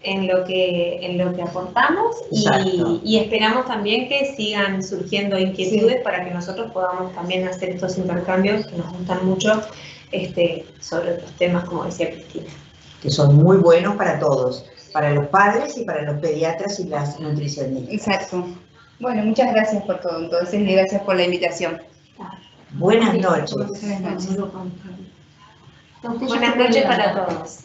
en lo que aportamos y esperamos también que sigan surgiendo inquietudes para que nosotros podamos también hacer estos intercambios que nos gustan mucho sobre otros temas, como decía Cristina. Que son muy buenos para todos, para los padres y para los pediatras y las nutricionistas. Exacto. Bueno, muchas gracias por todo entonces y gracias por la invitación. Buenas noches. Buenas noches. Buenas noches para todos.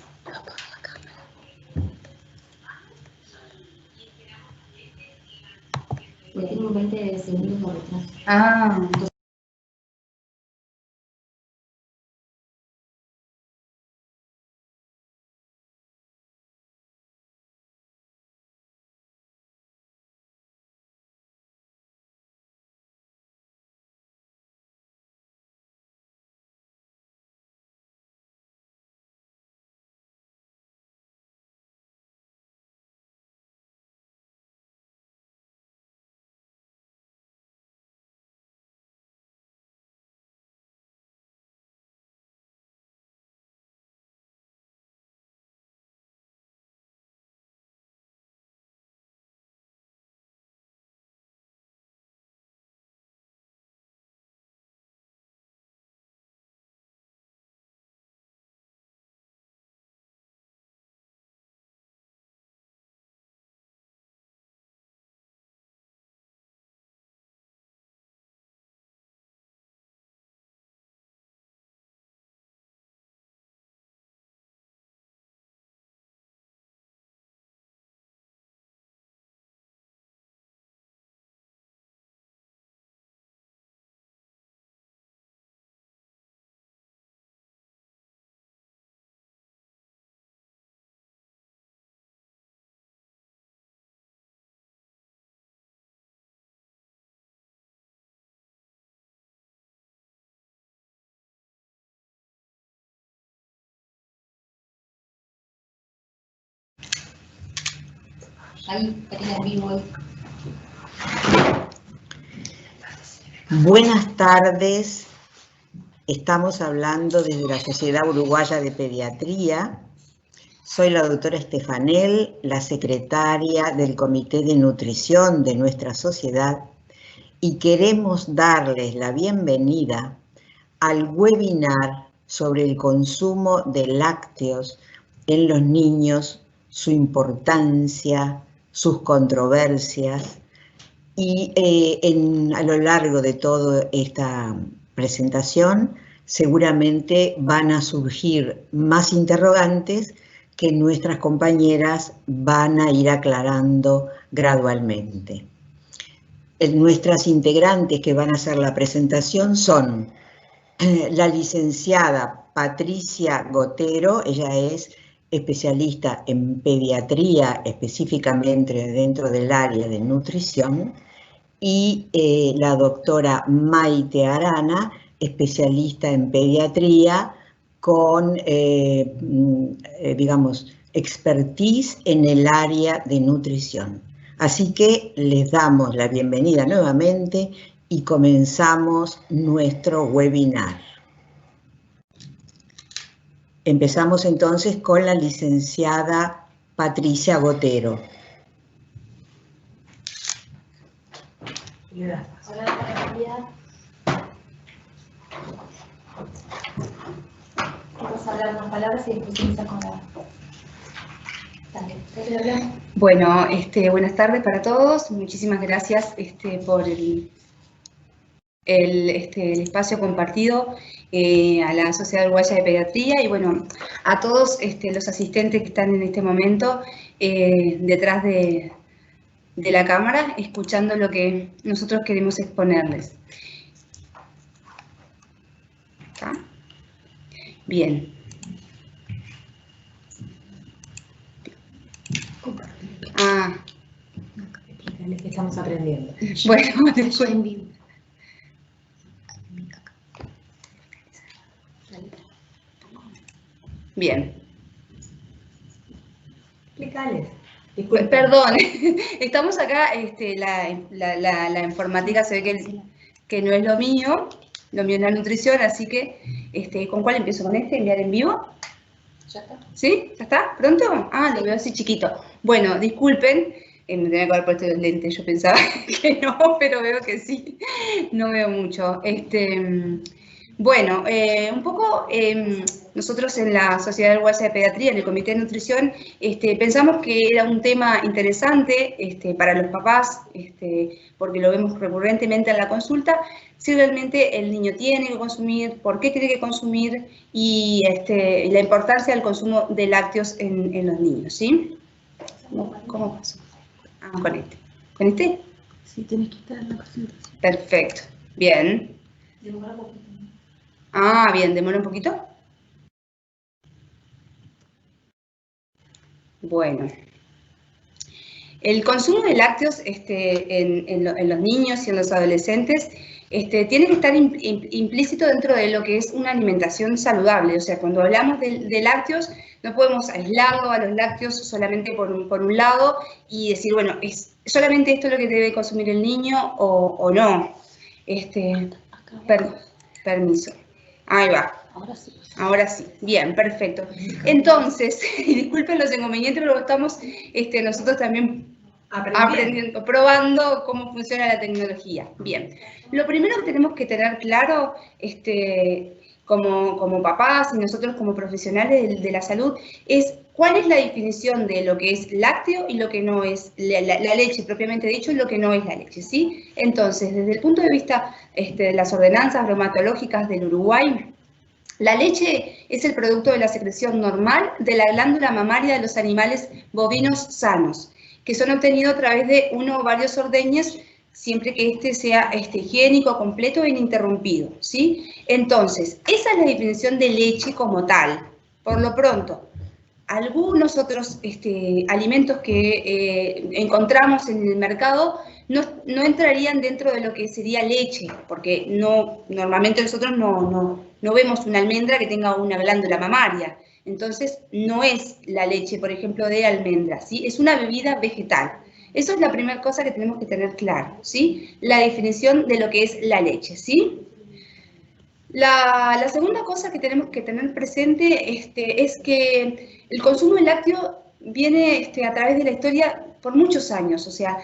Pues tengo 20 segundos de retraso. Ah, Ahí, Karina, en vivo hoy. Buenas tardes. Estamos hablando desde la Sociedad Uruguaya de Pediatría. Soy la doctora Estefanel, la secretaria del Comité de Nutrición de nuestra sociedad, y queremos darles la bienvenida al webinar sobre el consumo de lácteos en los niños, su importancia, sus controversias, y a lo largo de toda esta presentación seguramente van a surgir más interrogantes que nuestras compañeras van a ir aclarando gradualmente. Nuestras integrantes que van a hacer la presentación son la licenciada Patricia Gotero, ella es especialista en pediatría, específicamente dentro del área de nutrición, y la doctora Maite Arana, especialista en pediatría con, digamos, expertise en el área de nutrición. Así que les damos la bienvenida nuevamente y comenzamos nuestro webinar. Empezamos entonces con la licenciada Patricia Gotero. Hola, María. Vamos a hablar unas palabras y después empieza con la... Dale. Bueno, buenas tardes para todos. Muchísimas gracias por el espacio compartido a la Sociedad Uruguaya de Pediatría y bueno, a todos los asistentes que están en este momento detrás de la cámara, escuchando lo que nosotros queremos exponerles. ¿Está? Bien. Ah. Explícales que estamos aprendiendo. Bueno, después en vivo. Bien. Explícales. Perdón, estamos acá, la informática se ve que no es lo mío es la nutrición, así que, ¿con cuál empiezo? ¿Con enviar en vivo? ¿Ya está? ¿Sí? ¿Ya está? ¿Pronto? Ah, lo veo así chiquito. Bueno, disculpen, me tenía que haber puesto los lentes, yo pensaba que no, pero veo que sí, no veo mucho. Bueno, un poco nosotros en la Sociedad Uruguaya de Pediatría, en el Comité de Nutrición, pensamos que era un tema interesante para los papás, porque lo vemos recurrentemente en la consulta, si realmente el niño tiene que consumir, por qué tiene que consumir y la importancia del consumo de lácteos en los niños, ¿sí? ¿Cómo pasó? Ah, con este. ¿Con este? Sí, tienes que estar en la presentación. Perfecto. Bien. Demora un poquito. Ah, bien, demora un poquito. Bueno. El consumo de lácteos en los niños y en los adolescentes tiene que estar implícito dentro de lo que es una alimentación saludable. O sea, cuando hablamos de lácteos, no podemos aislarlo a los lácteos solamente por un lado y decir, bueno, es solamente esto lo que debe consumir el niño o no. Permiso. Ahí va. Ahora sí. Ahora sí. Bien, perfecto. Entonces, disculpen los inconvenientes, pero estamos nosotros también aprendiendo, probando cómo funciona la tecnología. Bien. Lo primero que tenemos que tener claro, como papás y nosotros como profesionales de la salud, es cuál es la definición de lo que es lácteo y lo que no es la leche, propiamente dicho, y lo que no es la leche, ¿sí? Entonces, desde el punto de vista de las ordenanzas bromatológicas del Uruguay, la leche es el producto de la secreción normal de la glándula mamaria de los animales bovinos sanos, que son obtenidos a través de uno o varios ordeñes, siempre que este sea higiénico, completo e ininterrumpido, ¿sí? Entonces, esa es la definición de leche como tal. Por lo pronto, algunos otros alimentos que encontramos en el mercado no entrarían dentro de lo que sería leche, porque normalmente nosotros no vemos una almendra que tenga una glándula mamaria. Entonces, no es la leche, por ejemplo, de almendra, ¿sí? Es una bebida vegetal. Eso es la primera cosa que tenemos que tener claro, ¿sí? La definición de lo que es la leche, ¿sí? La segunda cosa que tenemos que tener presente es que el consumo de lácteos viene a través de la historia por muchos años, o sea,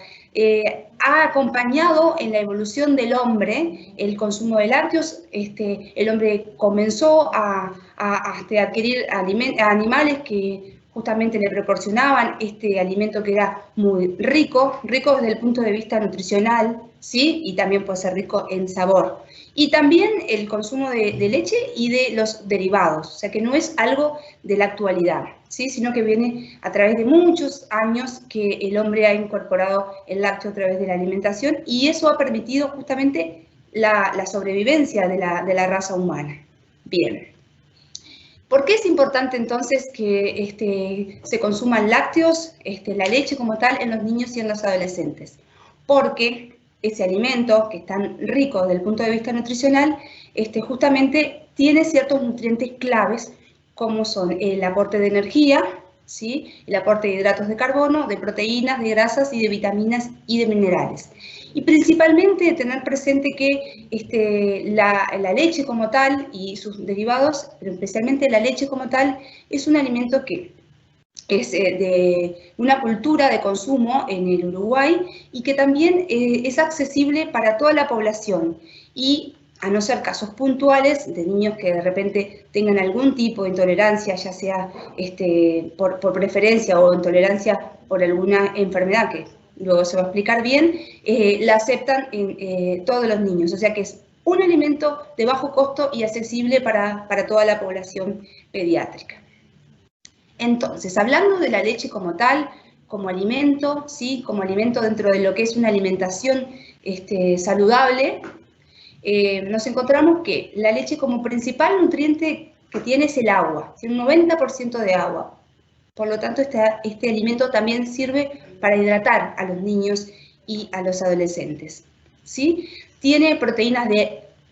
ha acompañado en la evolución del hombre el consumo de lácteos. El hombre comenzó a adquirir animales que justamente le proporcionaban este alimento que era muy rico desde el punto de vista nutricional, ¿sí? Y también puede ser rico en sabor. Y también el consumo de leche y de los derivados, o sea que no es algo de la actualidad, ¿sí? Sino que viene a través de muchos años que el hombre ha incorporado el lácteo a través de la alimentación, y eso ha permitido justamente la sobrevivencia de la raza humana. Bien. ¿Por qué es importante entonces que se consuman lácteos, la leche como tal, en los niños y en los adolescentes? Porque ese alimento, que es tan rico desde el punto de vista nutricional, justamente tiene ciertos nutrientes claves, como son el aporte de energía, ¿sí? El aporte de hidratos de carbono, de proteínas, de grasas y de vitaminas y de minerales. Y principalmente tener presente que la leche como tal y sus derivados, pero especialmente la leche como tal, es un alimento que es de una cultura de consumo en el Uruguay y que también es accesible para toda la población, y a no ser casos puntuales de niños que de repente tengan algún tipo de intolerancia, ya sea por preferencia o intolerancia por alguna enfermedad que luego se va a explicar bien, la aceptan todos los niños, o sea que es un alimento de bajo costo y accesible para toda la población pediátrica. Entonces, hablando de la leche como tal, como alimento, ¿sí? Como alimento dentro de lo que es una alimentación saludable, nos encontramos que la leche como principal nutriente que tiene es el agua, tiene un 90% de agua. Por lo tanto, este alimento también sirve para hidratar a los niños y a los adolescentes, ¿sí? Tiene proteínas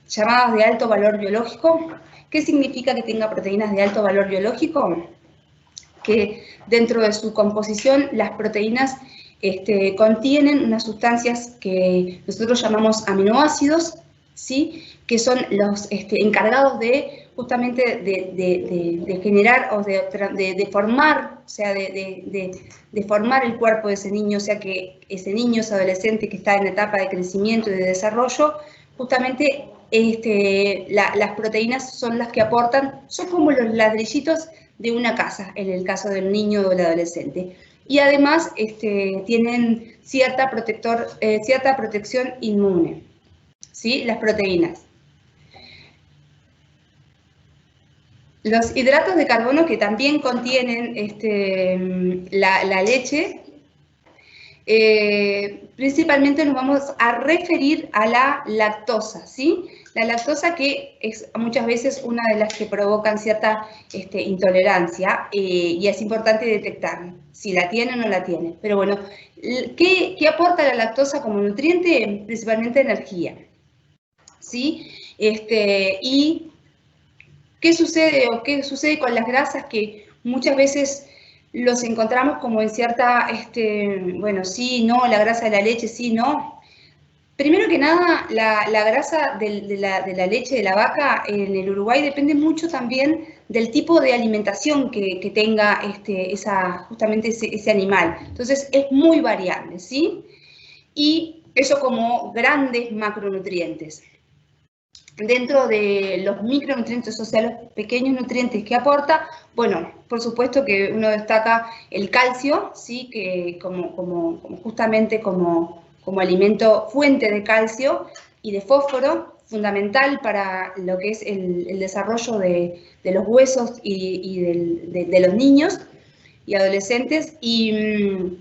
llamadas de alto valor biológico. ¿Qué significa que tenga proteínas de alto valor biológico? Que dentro de su composición las proteínas contienen unas sustancias que nosotros llamamos aminoácidos, ¿sí? Que son los encargados de justamente de generar o de formar, o sea, de formar el cuerpo de ese niño, o sea que ese niño, ese adolescente que está en etapa de crecimiento y de desarrollo, justamente las proteínas son las que aportan, son como los ladrillitos de una casa, en el caso del niño o del adolescente. Y además tienen cierta protección inmune, ¿sí? Las proteínas. Los hidratos de carbono que también contienen la leche, principalmente nos vamos a referir a la lactosa, ¿sí? La lactosa, que es muchas veces una de las que provocan cierta intolerancia, y es importante detectar si la tiene o no la tiene. Pero bueno, ¿qué aporta la lactosa como nutriente? Principalmente energía, ¿sí? ¿Y qué sucede o qué sucede con las grasas que muchas veces los encontramos como en cierta, bueno, sí, no, la grasa de la leche, sí, no? Primero que nada, la grasa de la leche de la vaca en el Uruguay depende mucho también del tipo de alimentación que tenga justamente ese animal. Entonces es muy variable, ¿sí? Y eso como grandes macronutrientes. Dentro de los micronutrientes, o sea, los pequeños nutrientes que aporta, bueno, por supuesto que uno destaca el calcio, ¿sí? Que justamente como alimento fuente de calcio y de fósforo, fundamental para lo que es el desarrollo de los huesos y de los niños y adolescentes, y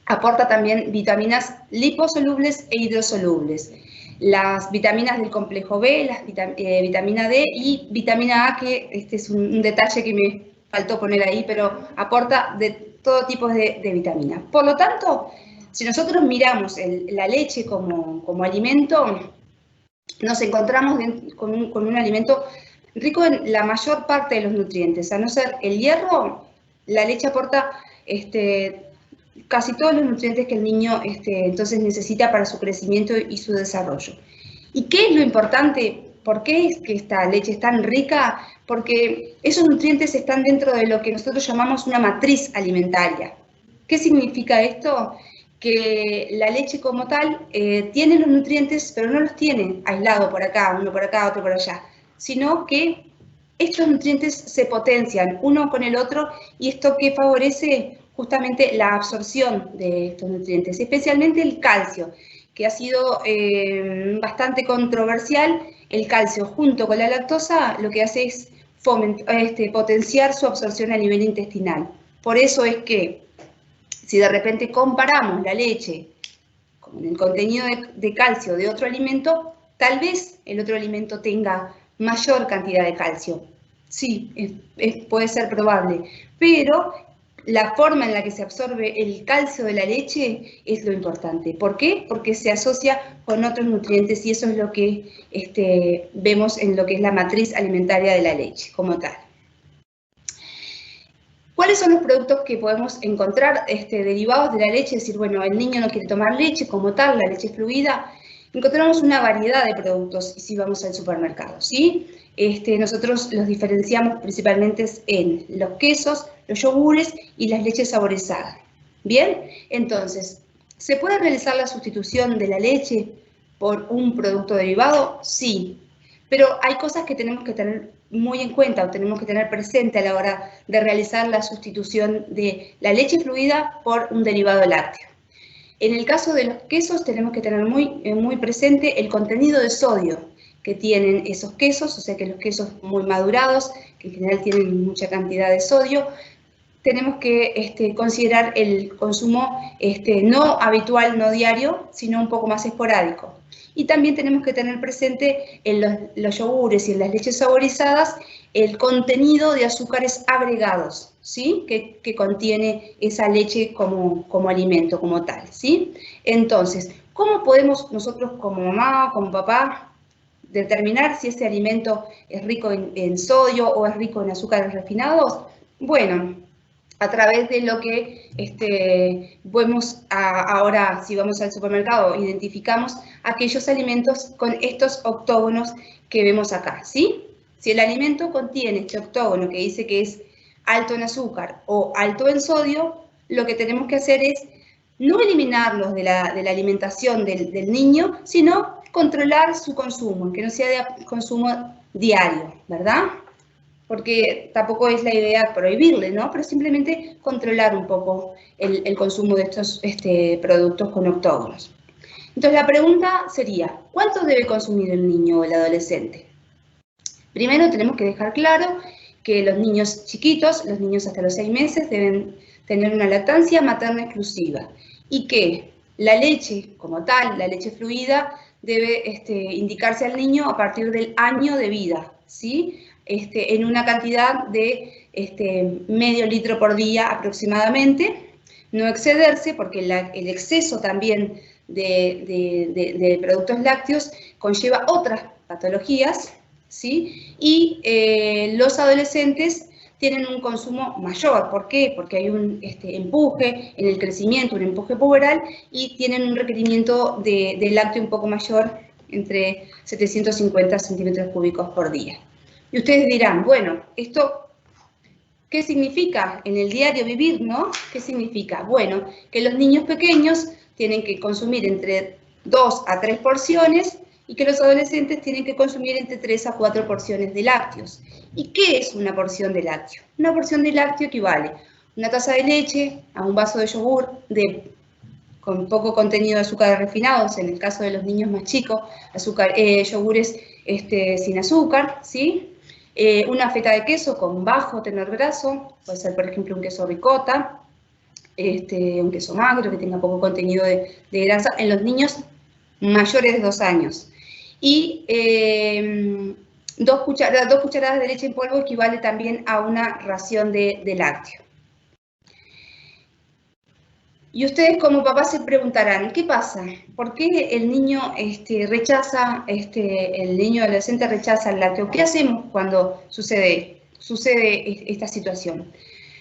aporta también vitaminas liposolubles e hidrosolubles. Las vitaminas del complejo B, vitamina D y vitamina A, que este es un detalle que me faltó poner ahí, pero aporta de todo tipo de vitaminas. Por lo tanto, si nosotros miramos la leche como alimento, nos encontramos con un alimento rico en la mayor parte de los nutrientes. A no ser el hierro, la leche aporta casi todos los nutrientes que el niño entonces necesita para su crecimiento y su desarrollo. ¿Y qué es lo importante? ¿Por qué es que esta leche es tan rica? Porque esos nutrientes están dentro de lo que nosotros llamamos una matriz alimentaria. ¿Qué significa esto? Que la leche como tal tiene los nutrientes, pero no los tiene aislados por acá, uno por acá, otro por allá, sino que estos nutrientes se potencian uno con el otro y esto que favorece justamente la absorción de estos nutrientes, especialmente el calcio, que ha sido bastante controversial. El calcio junto con la lactosa lo que hace es potenciar su absorción a nivel intestinal. Por eso es que si de repente comparamos la leche con el contenido de calcio de otro alimento, tal vez el otro alimento tenga mayor cantidad de calcio. Sí, puede ser probable, pero la forma en la que se absorbe el calcio de la leche es lo importante. ¿Por qué? Porque se asocia con otros nutrientes y eso es lo que vemos en lo que es la matriz alimentaria de la leche como tal. ¿Cuáles son los productos que podemos encontrar derivados de la leche? Es decir, bueno, el niño no quiere tomar leche como tal, la leche fluida. Encontramos una variedad de productos si vamos al supermercado, ¿sí? Nosotros los diferenciamos principalmente en los quesos, los yogures y las leches saborizadas. ¿Bien? Entonces, ¿se puede realizar la sustitución de la leche por un producto derivado? Sí, pero hay cosas que tenemos que tener muy en cuenta o tenemos que tener presente a la hora de realizar la sustitución de la leche fluida por un derivado lácteo. En el caso de los quesos tenemos que tener muy presente el contenido de sodio que tienen esos quesos, o sea que los quesos muy madurados, que en general tienen mucha cantidad de sodio, tenemos que considerar el consumo no habitual, no diario, sino un poco más esporádico. Y también tenemos que tener presente en los yogures y en las leches saborizadas el contenido de azúcares agregados, ¿sí? Que contiene esa leche como alimento, como tal, ¿sí? Entonces, ¿cómo podemos nosotros como mamá, como papá, determinar si ese alimento es rico en sodio o es rico en azúcares refinados? Bueno, a través de lo que vemos ahora, si vamos al supermercado, identificamos aquellos alimentos con estos octógonos que vemos acá, ¿sí? Si el alimento contiene este octógono que dice que es alto en azúcar o alto en sodio, lo que tenemos que hacer es no eliminarlos de la alimentación del niño, sino controlar su consumo, que no sea de consumo diario, ¿verdad? Porque tampoco es la idea prohibirle, ¿no? Pero simplemente controlar un poco el consumo de estos productos con octógonos. Entonces la pregunta sería, ¿cuánto debe consumir el niño o el adolescente? Primero tenemos que dejar claro que los niños chiquitos, los niños hasta los 6 meses, deben tener una lactancia materna exclusiva y que la leche como tal, la leche fluida, debe indicarse al niño a partir del año de vida, ¿sí? En una cantidad de medio litro por día aproximadamente, no excederse porque el exceso también de productos lácteos conlleva otras patologías, ¿sí? Y los adolescentes tienen un consumo mayor. ¿Por qué? Porque hay un empuje en el crecimiento, un empuje puberal, y tienen un requerimiento de lácteo un poco mayor, entre 750 centímetros cúbicos por día. Y ustedes dirán, bueno, ¿esto qué significa en el diario vivir, no? ¿Qué significa? Bueno, que los niños pequeños tienen que consumir entre 2 a 3 porciones y que los adolescentes tienen que consumir entre 3 a 4 porciones de lácteos. ¿Y qué es una porción de lácteo? Una porción de lácteo equivale a una taza de leche, a un vaso de yogur con poco contenido de azúcares refinados, en el caso de los niños más chicos, yogures sin azúcar, ¿sí? Una feta de queso con bajo tenor graso, puede ser por ejemplo un queso ricota, un queso magro que tenga poco contenido de grasa en los niños mayores de 2 años. Y 2 cucharadas de leche en polvo equivale también a una ración de lácteo. Y ustedes como papás se preguntarán, ¿qué pasa? ¿Por qué el niño rechaza, el niño adolescente rechaza el lácteo? ¿Qué hacemos cuando sucede esta situación?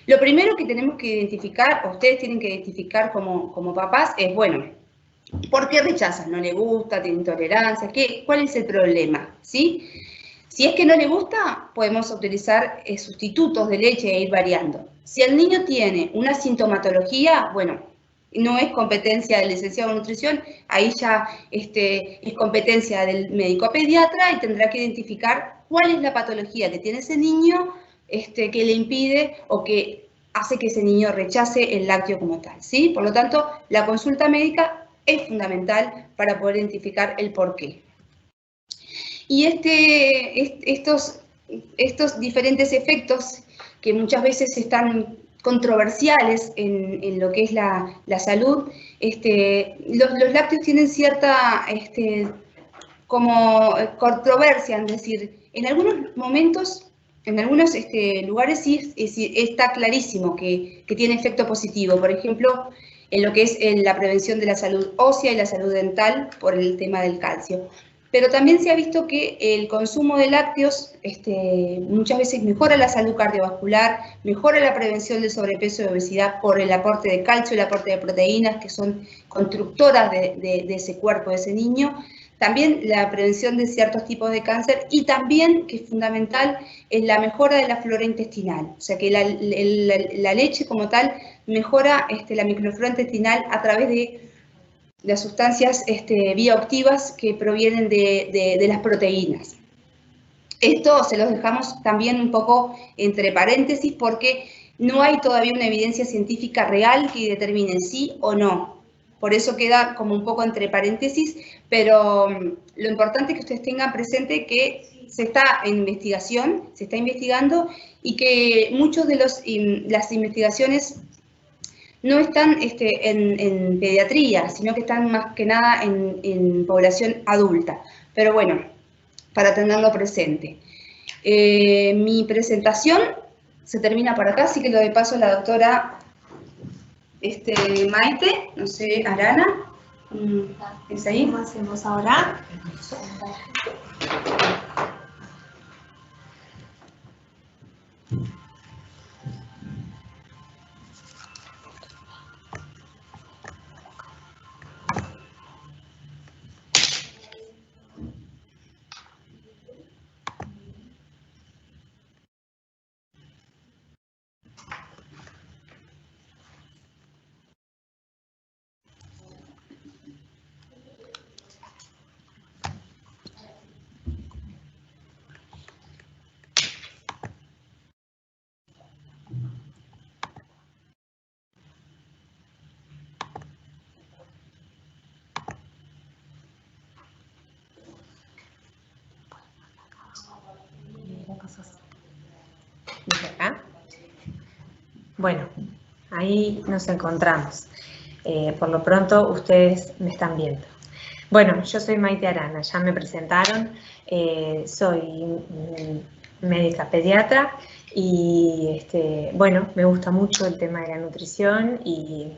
Lo primero que tenemos que identificar, o ustedes tienen que identificar como papás, es, bueno, ¿por qué rechazan? ¿No le gusta? ¿Tiene intolerancia? ¿Cuál es el problema? ¿Sí? Si es que no le gusta, podemos utilizar sustitutos de leche e ir variando. Si el niño tiene una sintomatología, bueno, no es competencia del licenciado en nutrición, ahí ya es competencia del médico pediatra y tendrá que identificar cuál es la patología que tiene ese niño que le impide o que hace que ese niño rechace el lácteo como tal, ¿sí? Por lo tanto, la consulta médica es fundamental para poder identificar el porqué. Y estos diferentes efectos que muchas veces están controversiales en lo que es la salud, los lácteos tienen cierta como controversia, es decir, en algunos momentos, en algunos lugares sí está clarísimo que tiene efecto positivo. Por ejemplo, en lo que es la prevención de la salud ósea y la salud dental por el tema del calcio. Pero también se ha visto que el consumo de lácteos muchas veces mejora la salud cardiovascular, mejora la prevención del sobrepeso y obesidad por el aporte de calcio, el aporte de proteínas que son constructoras de ese cuerpo, de ese niño. También la prevención de ciertos tipos de cáncer y también, que es fundamental, es la mejora de la flora intestinal. O sea que la leche como tal mejora la microflora intestinal a través de las sustancias bioactivas que provienen de las proteínas. Esto se los dejamos también un poco entre paréntesis porque no hay todavía una evidencia científica real que determine sí o no. Por eso queda como un poco entre paréntesis, pero lo importante es que ustedes tengan presente que se está en investigación, se está investigando y que muchas de las investigaciones no están en pediatría, sino que están más que nada en población adulta. Pero bueno, para tenerlo presente. Mi presentación se termina por acá, así que lo de paso a la doctora Maite, no sé, Arana, ¿es ahí? ¿Cómo hacemos ahora? ¿Desde acá? Bueno, ahí nos encontramos. Por lo pronto ustedes me están viendo. Bueno, yo soy Maite Arana, ya me presentaron. Soy médica pediatra y bueno, me gusta mucho el tema de la nutrición y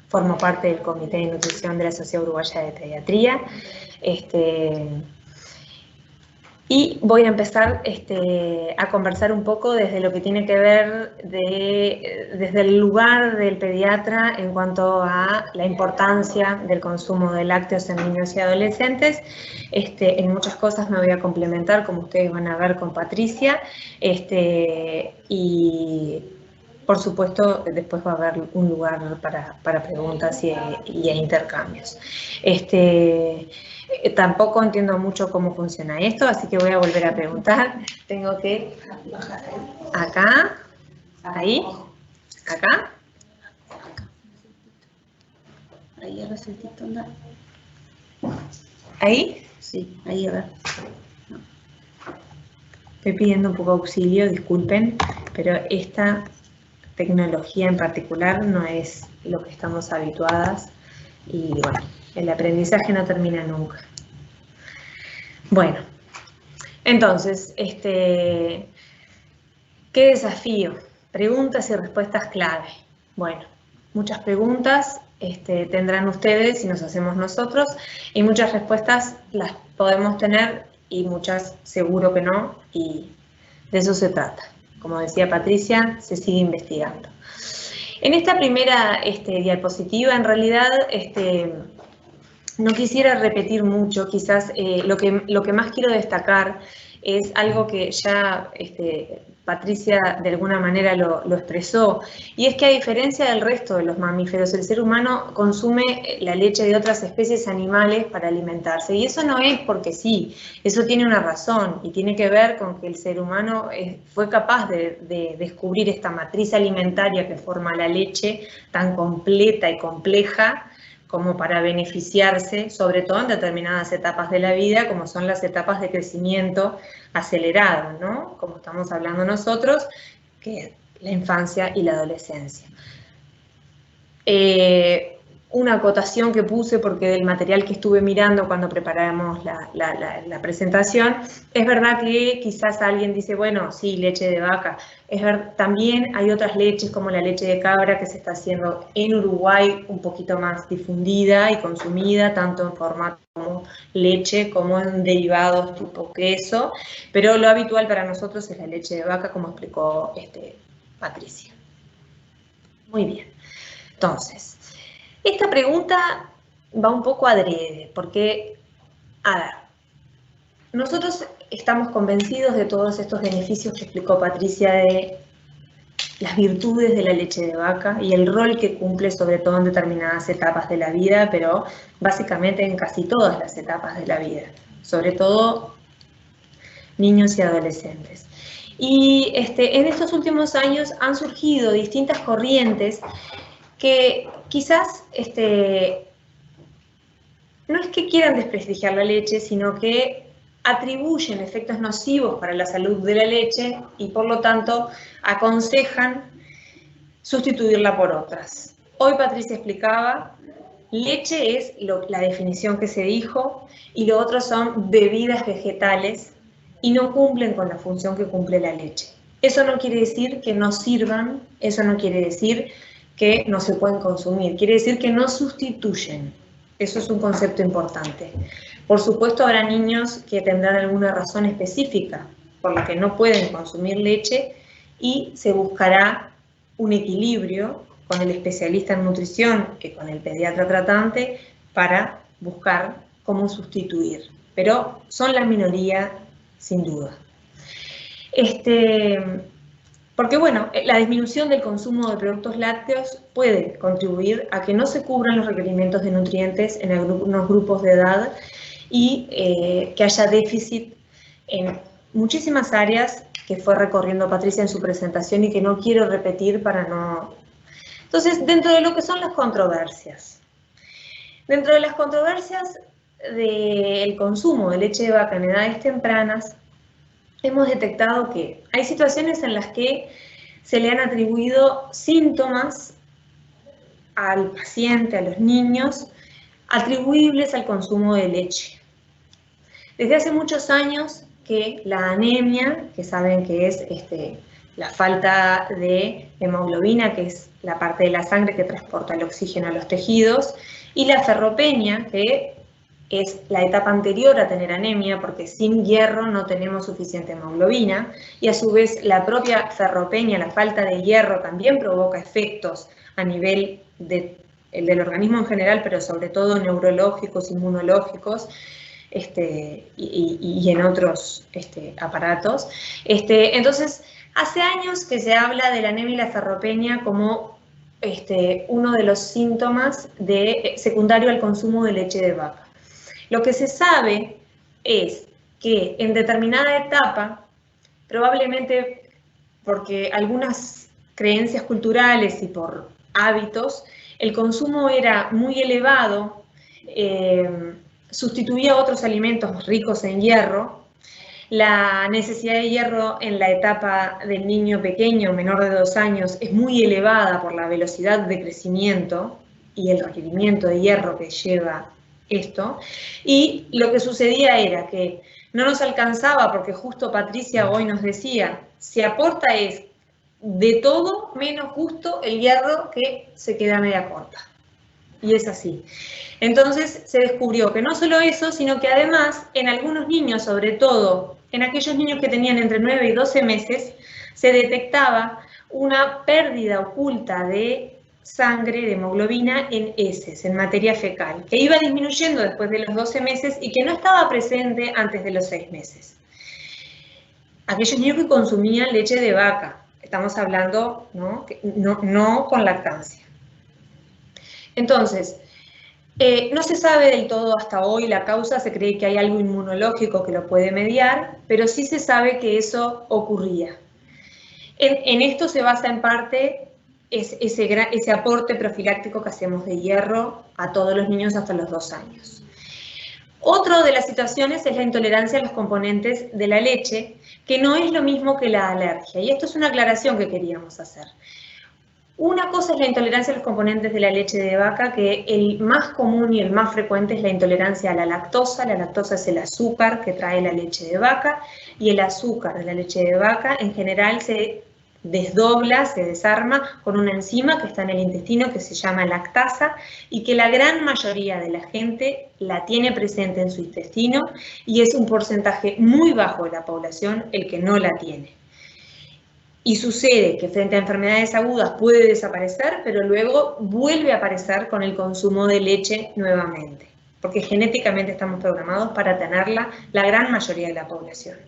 formo parte del Comité de Nutrición de la Sociedad Uruguaya de Pediatría. Y voy a empezar a conversar un poco desde lo que tiene que ver desde el lugar del pediatra en cuanto a la importancia del consumo de lácteos en niños y adolescentes. En muchas cosas me voy a complementar, como ustedes van a ver con Patricia, y por supuesto después va a haber un lugar para preguntas y intercambios. Tampoco entiendo mucho cómo funciona esto, así que voy a volver a preguntar. Tengo que bajar acá, ahí, acá. Ahí a ver si el tito anda. ¿Ahí? Sí, ahí a ver. No. Estoy pidiendo un poco de auxilio, disculpen, pero esta tecnología en particular no es lo que estamos habituadas y bueno, el aprendizaje no termina nunca. Bueno, entonces, ¿qué desafío? Preguntas y respuestas clave. Bueno, muchas preguntas tendrán ustedes y nos hacemos nosotros, y muchas respuestas las podemos tener y muchas seguro que no, y de eso se trata, como decía Patricia, se sigue investigando. En esta primera diapositiva, en realidad, no quisiera repetir mucho, quizás lo que más quiero destacar es algo que ya Patricia de alguna manera lo expresó, y es que a diferencia del resto de los mamíferos, el ser humano consume la leche de otras especies animales para alimentarse, y eso no es porque sí, eso tiene una razón, y tiene que ver con que el ser humano fue capaz de descubrir esta matriz alimentaria que forma la leche tan completa y compleja, como para beneficiarse, sobre todo en determinadas etapas de la vida, como son las etapas de crecimiento acelerado, ¿no? Como estamos hablando nosotros, que es la infancia y la adolescencia. Una acotación que puse, porque del material que estuve mirando cuando preparamos la presentación, es verdad que quizás alguien dice, bueno, sí, leche de vaca. También hay otras leches como la leche de cabra que se está haciendo en Uruguay un poquito más difundida y consumida, tanto en formato como leche como en derivados tipo queso, pero lo habitual para nosotros es la leche de vaca, como explicó Patricia. Muy bien, entonces, esta pregunta va un poco adrede, porque, a ver, nosotros estamos convencidos de todos estos beneficios que explicó Patricia de las virtudes de la leche de vaca y el rol que cumple sobre todo en determinadas etapas de la vida, pero básicamente en casi todas las etapas de la vida, sobre todo niños y adolescentes. Y en estos últimos años han surgido distintas corrientes que quizás no es que quieran desprestigiar la leche, sino que atribuyen efectos nocivos para la salud de la leche y por lo tanto aconsejan sustituirla por otras. Hoy Patricia explicaba, leche es la definición que se dijo y lo otro son bebidas vegetales y no cumplen con la función que cumple la leche. Eso no quiere decir que no sirvan, eso no quiere decir que no se pueden consumir, quiere decir que no sustituyen. Eso es un concepto importante. Por supuesto, habrá niños que tendrán alguna razón específica por la que no pueden consumir leche y se buscará un equilibrio con el especialista en nutrición que con el pediatra tratante para buscar cómo sustituir. Pero son la minoría, sin duda. Porque bueno, la disminución del consumo de productos lácteos puede contribuir a que no se cubran los requerimientos de nutrientes en algunos grupos de edad y que haya déficit en muchísimas áreas que fue recorriendo Patricia en su presentación y que no quiero repetir para no... Entonces, dentro de lo que son las controversias. Dentro de las controversias del consumo de leche de vaca en edades tempranas, hemos detectado que hay situaciones en las que se le han atribuido síntomas al paciente, a los niños, atribuibles al consumo de leche. Desde hace muchos años que la anemia, que saben que es la falta de hemoglobina, que es la parte de la sangre que transporta el oxígeno a los tejidos, y la ferropenia, que es la etapa anterior a tener anemia, porque sin hierro no tenemos suficiente hemoglobina, y a su vez la propia ferropenia, la falta de hierro, también provoca efectos a nivel del organismo en general, pero sobre todo neurológicos, inmunológicos, y en otros aparatos. Entonces, hace años que se habla de la anemia y la ferropenia como uno de los síntomas secundario al consumo de leche de vaca. Lo que se sabe es que en determinada etapa, probablemente porque algunas creencias culturales y por hábitos, el consumo era muy elevado, sustituía otros alimentos ricos en hierro. La necesidad de hierro en la etapa del niño pequeño, menor de 2 años, es muy elevada por la velocidad de crecimiento y el requerimiento de hierro que lleva esto, y lo que sucedía era que no nos alcanzaba porque justo Patricia hoy nos decía, se aporta es de todo menos justo el hierro que se queda media corta. Y es así. Entonces se descubrió que no solo eso, sino que además en algunos niños, sobre todo en aquellos niños que tenían entre 9 y 12 meses, se detectaba una pérdida oculta de sangre, de hemoglobina en heces, en materia fecal, que iba disminuyendo después de los 12 meses y que no estaba presente antes de los 6 meses. Aquellos niños que consumían leche de vaca, estamos hablando, no con lactancia. Entonces, no se sabe del todo hasta hoy la causa, se cree que hay algo inmunológico que lo puede mediar, pero sí se sabe que eso ocurría. En esto se basa en parte ese aporte profiláctico que hacemos de hierro a todos los niños hasta los 2 años. Otra de las situaciones es la intolerancia a los componentes de la leche, que no es lo mismo que la alergia. Y esto es una aclaración que queríamos hacer. Una cosa es la intolerancia a los componentes de la leche de vaca, que el más común y el más frecuente es la intolerancia a la lactosa. La lactosa es el azúcar que trae la leche de vaca, y el azúcar de la leche de vaca en general se desdobla, se desarma con una enzima que está en el intestino que se llama lactasa y que la gran mayoría de la gente la tiene presente en su intestino y es un porcentaje muy bajo de la población el que no la tiene. Y sucede que frente a enfermedades agudas puede desaparecer, pero luego vuelve a aparecer con el consumo de leche nuevamente, porque genéticamente estamos programados para tenerla la gran mayoría de la población.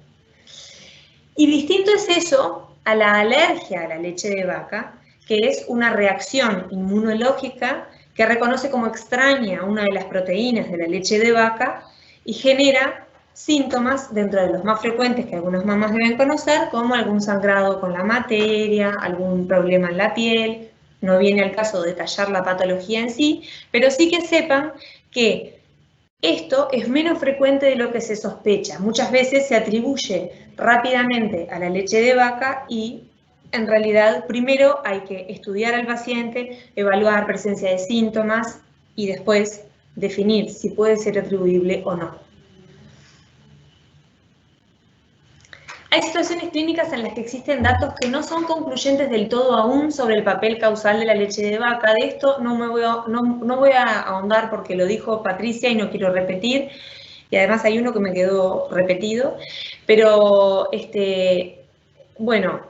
Y distinto es eso a la alergia a la leche de vaca, que es una reacción inmunológica que reconoce como extraña una de las proteínas de la leche de vaca y genera síntomas, dentro de los más frecuentes que algunas mamás deben conocer, como algún sangrado con la materia, algún problema en la piel. No viene al caso de detallar la patología en sí, pero sí que sepan que esto es menos frecuente de lo que se sospecha. Muchas veces se atribuye rápidamente a la leche de vaca y en realidad primero hay que estudiar al paciente, evaluar presencia de síntomas y después definir si puede ser atribuible o no. Hay situaciones clínicas en las que existen datos que no son concluyentes del todo aún sobre el papel causal de la leche de vaca. De esto no voy a ahondar porque lo dijo Patricia y no quiero repetir. Y además hay uno que me quedó repetido. Pero,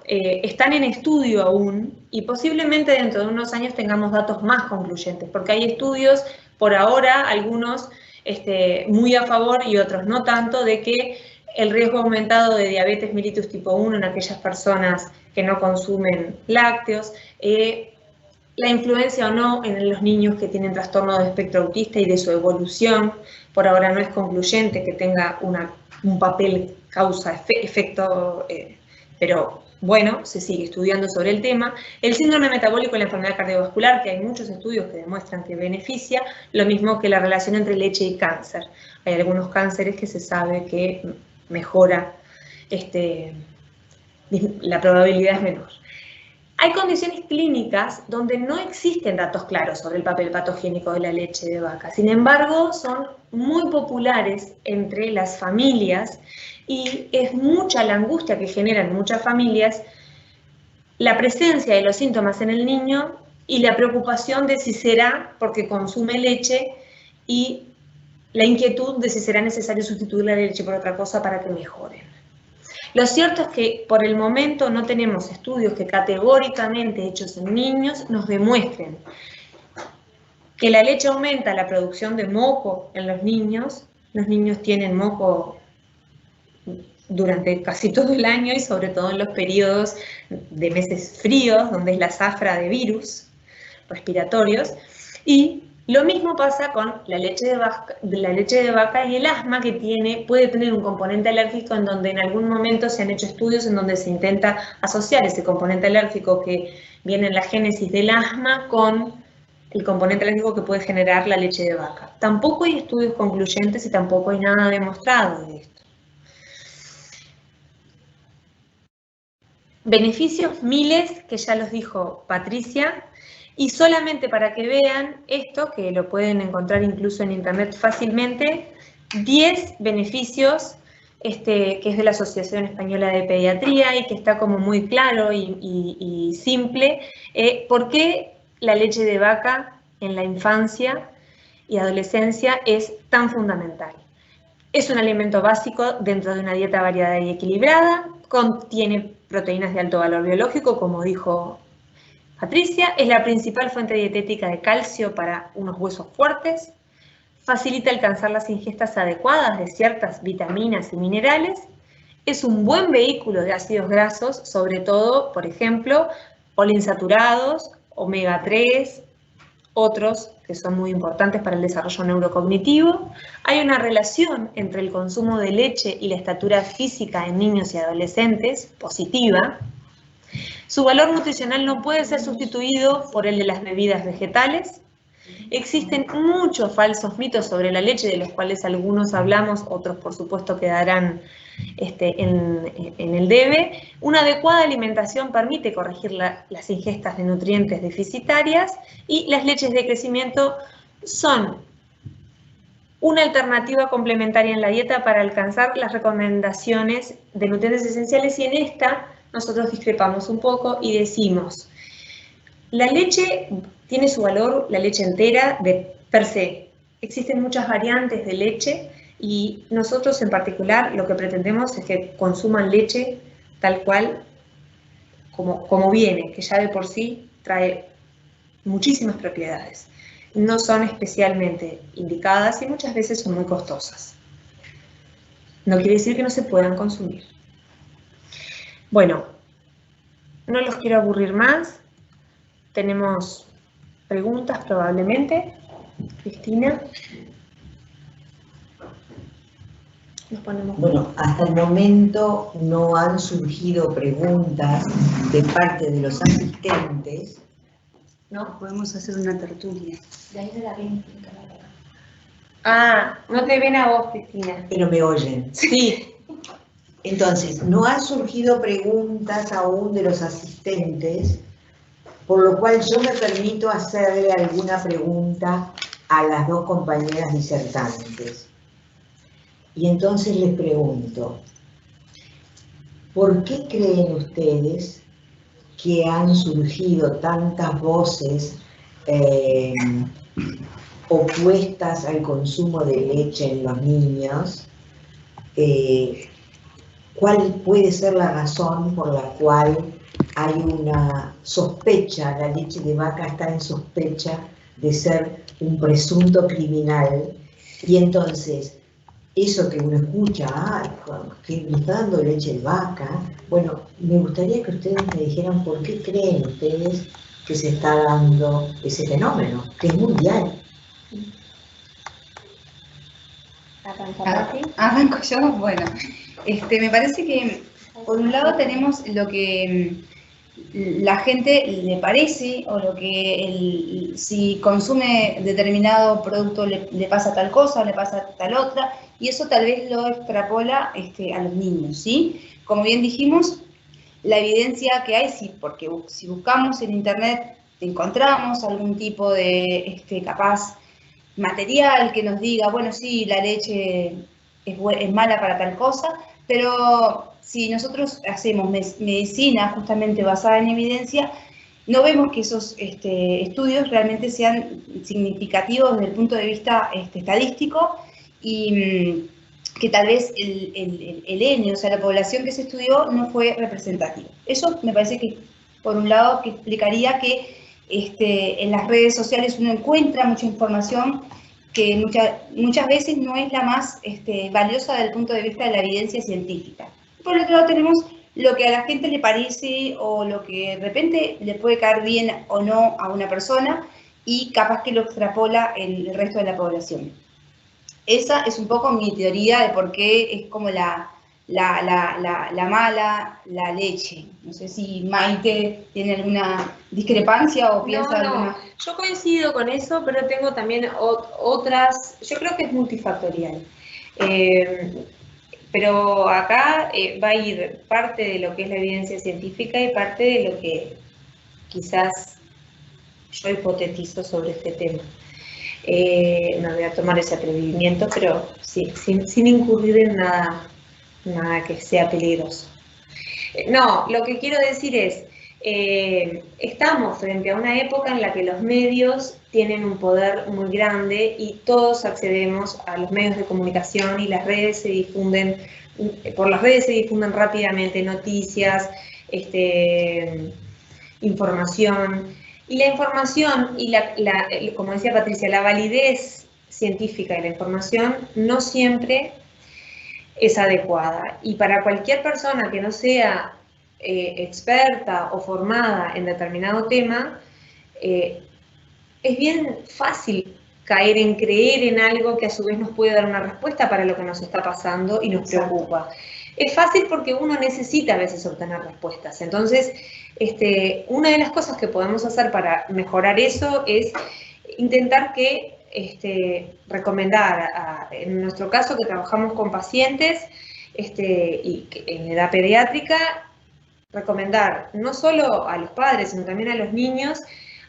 están en estudio aún y posiblemente dentro de unos años tengamos datos más concluyentes. Porque hay estudios, por ahora, algunos muy a favor y otros no tanto, de que el riesgo aumentado de diabetes mellitus tipo 1 en aquellas personas que no consumen lácteos, la influencia o no en los niños que tienen trastorno de espectro autista y de su evolución. Por ahora no es concluyente que tenga un papel causa-efecto, pero bueno, se sigue estudiando sobre el tema. El síndrome metabólico y la enfermedad cardiovascular, que hay muchos estudios que demuestran que beneficia, lo mismo que la relación entre leche y cáncer. Hay algunos cánceres que se sabe que mejora, la probabilidad es menor. Hay condiciones clínicas donde no existen datos claros sobre el papel patogénico de la leche de vaca. Sin embargo, son muy populares entre las familias y es mucha la angustia que generan muchas familias la presencia de los síntomas en el niño y la preocupación de si será porque consume leche y la inquietud de si será necesario sustituir la leche por otra cosa para que mejoren. Lo cierto es que por el momento no tenemos estudios que categóricamente hechos en niños nos demuestren que la leche aumenta la producción de moco en los niños tienen moco durante casi todo el año y sobre todo en los periodos de meses fríos, donde es la zafra de virus respiratorios, y lo mismo pasa con la leche de vaca y el asma, que puede tener un componente alérgico, en donde en algún momento se han hecho estudios en donde se intenta asociar ese componente alérgico que viene en la génesis del asma con el componente alérgico que puede generar la leche de vaca. Tampoco hay estudios concluyentes y tampoco hay nada demostrado de esto. Beneficios miles, que ya los dijo Patricia. Y solamente para que vean esto, que lo pueden encontrar incluso en internet fácilmente, 10 beneficios que es de la Asociación Española de Pediatría y que está como muy claro y simple, por qué la leche de vaca en la infancia y adolescencia es tan fundamental. Es un alimento básico dentro de una dieta variada y equilibrada, contiene proteínas de alto valor biológico, como dijo Patricia, es la principal fuente dietética de calcio para unos huesos fuertes, facilita alcanzar las ingestas adecuadas de ciertas vitaminas y minerales, es un buen vehículo de ácidos grasos, sobre todo, por ejemplo, poliinsaturados, omega 3, otros que son muy importantes para el desarrollo neurocognitivo. Hay una relación entre el consumo de leche y la estatura física en niños y adolescentes, positiva. Su valor nutricional no puede ser sustituido por el de las bebidas vegetales. Existen muchos falsos mitos sobre la leche, de los cuales algunos hablamos, otros por supuesto quedarán en el debe. Una adecuada alimentación permite corregir las ingestas de nutrientes deficitarias y las leches de crecimiento son una alternativa complementaria en la dieta para alcanzar las recomendaciones de nutrientes esenciales, y en esta nosotros discrepamos un poco y decimos: la leche tiene su valor, la leche entera, de per se. Existen muchas variantes de leche y nosotros en particular lo que pretendemos es que consuman leche tal cual como viene, que ya de por sí trae muchísimas propiedades. No son especialmente indicadas y muchas veces son muy costosas. No quiere decir que no se puedan consumir. Bueno, no los quiero aburrir más. Tenemos preguntas probablemente. Cristina. Nos ponemos. Bueno, hasta el momento no han surgido preguntas de parte de los asistentes. No, podemos hacer una tertulia. De ahí de la 20. Ah, no te ven a vos, Cristina. Pero me oyen. Sí. Entonces, no han surgido preguntas aún de los asistentes, por lo cual yo me permito hacerle alguna pregunta a las dos compañeras disertantes. Y entonces les pregunto, ¿por qué creen ustedes que han surgido tantas voces opuestas al consumo de leche en los niños? ¿Cuál puede ser la razón por la cual hay una sospecha, la leche de vaca está en sospecha de ser un presunto criminal? Y entonces, eso que uno escucha, que me está dando leche de vaca, bueno, me gustaría que ustedes me dijeran por qué creen ustedes que se está dando ese fenómeno, que es mundial. Arranco yo, bueno. Me parece que por un lado tenemos lo que la gente le parece, o lo que si consume determinado producto le pasa tal cosa, le pasa tal otra, y eso tal vez lo extrapola a los niños, ¿sí? Como bien dijimos, la evidencia que hay, sí, porque si buscamos en internet encontramos algún tipo de capaz material que nos diga, bueno, sí, la leche es mala para tal cosa, pero si nosotros hacemos medicina justamente basada en evidencia, no vemos que esos estudios realmente sean significativos desde el punto de vista estadístico, y que tal vez el N, o sea, la población que se estudió, no fue representativa. Eso me parece que, por un lado, que explicaría que en las redes sociales uno encuentra mucha información que muchas veces no es la más valiosa desde el punto de vista de la evidencia científica. Por otro lado tenemos lo que a la gente le parece, o lo que de repente le puede caer bien o no a una persona, y capaz que lo extrapola el resto de la población. Esa es un poco mi teoría de por qué es como la mala la leche. No sé si Maite tiene alguna discrepancia o piensa alguna. No, yo coincido con eso, pero tengo también otras, yo creo que es multifactorial. Pero acá va a ir parte de lo que es la evidencia científica y parte de lo que quizás yo hipotetizo sobre este tema. No voy a tomar ese atrevimiento, pero sí, sin incurrir en nada que sea peligroso. No, lo que quiero decir es, estamos frente a una época en la que los medios tienen un poder muy grande y todos accedemos a los medios de comunicación, y las redes se difunden por las redes se difunden rápidamente noticias, información, y la información y como decía Patricia, la validez científica de la información no siempre es adecuada. Y para cualquier persona que no sea experta o formada en determinado tema, es bien fácil caer en creer en algo que a su vez nos puede dar una respuesta para lo que nos está pasando y nos preocupa. Es fácil porque uno necesita a veces obtener respuestas. Entonces, una de las cosas que podemos hacer para mejorar eso es intentar recomendar, en nuestro caso que trabajamos con pacientes y en edad pediátrica, recomendar no solo a los padres, sino también a los niños,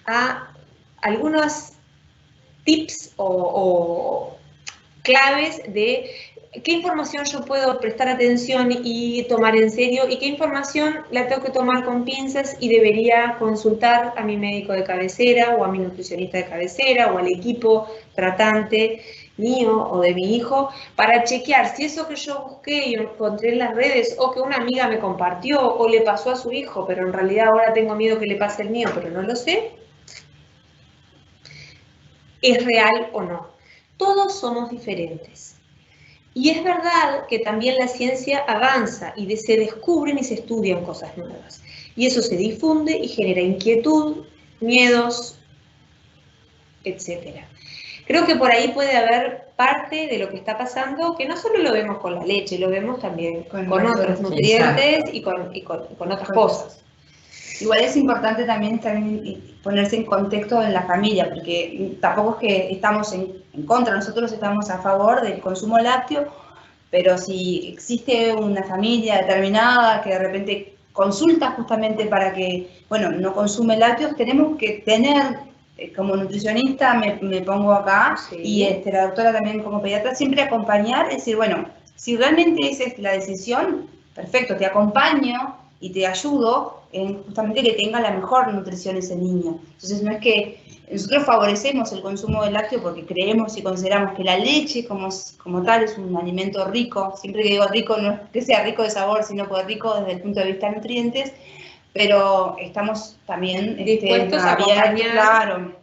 a algunos tips o claves de qué información yo puedo prestar atención y tomar en serio y qué información la tengo que tomar con pinzas y debería consultar a mi médico de cabecera o a mi nutricionista de cabecera o al equipo tratante mío o de mi hijo para chequear si eso que yo busqué y encontré en las redes o que una amiga me compartió o le pasó a su hijo, pero en realidad ahora tengo miedo que le pase el mío, pero no lo sé, es real o no. Todos somos diferentes. Y es verdad que también la ciencia avanza y se descubren y se estudian cosas nuevas. Y eso se difunde y genera inquietud, miedos, etc. Creo que por ahí puede haber parte de lo que está pasando, que no solo lo vemos con la leche, lo vemos también con otros nutrientes y con otras cosas. Igual es importante también ponerse en contexto en la familia, porque tampoco es que estamos en contra, nosotros estamos a favor del consumo lácteo, pero si existe una familia determinada que de repente consulta justamente para que, bueno, no consume lácteos, tenemos que tener, como nutricionista me pongo acá, sí. Y la doctora también como pediatra, siempre acompañar, es decir, bueno, si realmente esa es la decisión, perfecto, te acompaño y te ayudo en justamente que tenga la mejor nutrición ese niño. Entonces no es que nosotros favorecemos el consumo de lácteo porque creemos y consideramos que la leche como tal es un alimento rico. Siempre que digo rico no es que sea rico de sabor, sino que rico desde el punto de vista de nutrientes, pero estamos también dispuestos a acompañar, claro,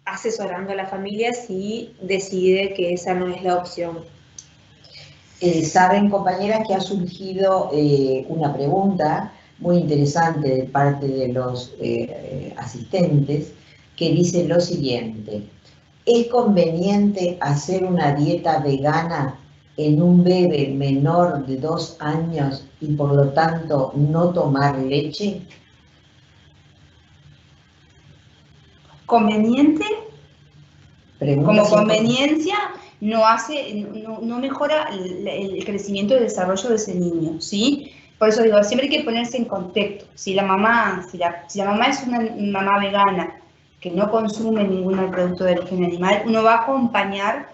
asesorando a la familia si decide que esa no es la opción. Saben, compañeras, que ha surgido una pregunta muy interesante de parte de los asistentes, que dice lo siguiente: ¿es conveniente hacer una dieta vegana en un bebé menor de 2 años y por lo tanto no tomar leche? ¿Conveniente? Pregunta como conveniencia no mejora el crecimiento y el desarrollo de ese niño, ¿sí? Por eso digo, siempre hay que ponerse en contexto. Si la mamá es una mamá vegana que no consume ningún producto de origen animal, uno va a acompañar,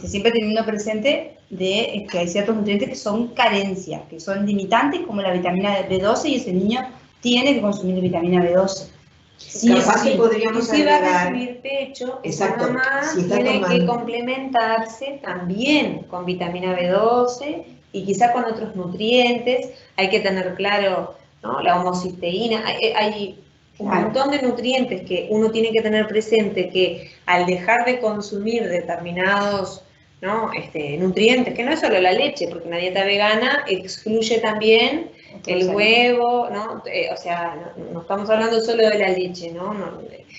siempre teniendo presente que hay ciertos nutrientes que son carencias, que son limitantes, como la vitamina B12, y ese niño tiene que consumir vitamina B12. Sí, capaz que podríamos si va a agregar, recibir pecho, exacto, esa mamá si tiene que complementarse también con vitamina B12 y quizá con otros nutrientes. Hay que tener claro, ¿no?, la homocisteína. Hay un montón de nutrientes que uno tiene que tener presente, que al dejar de consumir determinados, ¿no?, nutrientes, que no es solo la leche, porque una dieta vegana excluye también el huevo, ¿no? O sea, no estamos hablando solo de la leche, ¿no?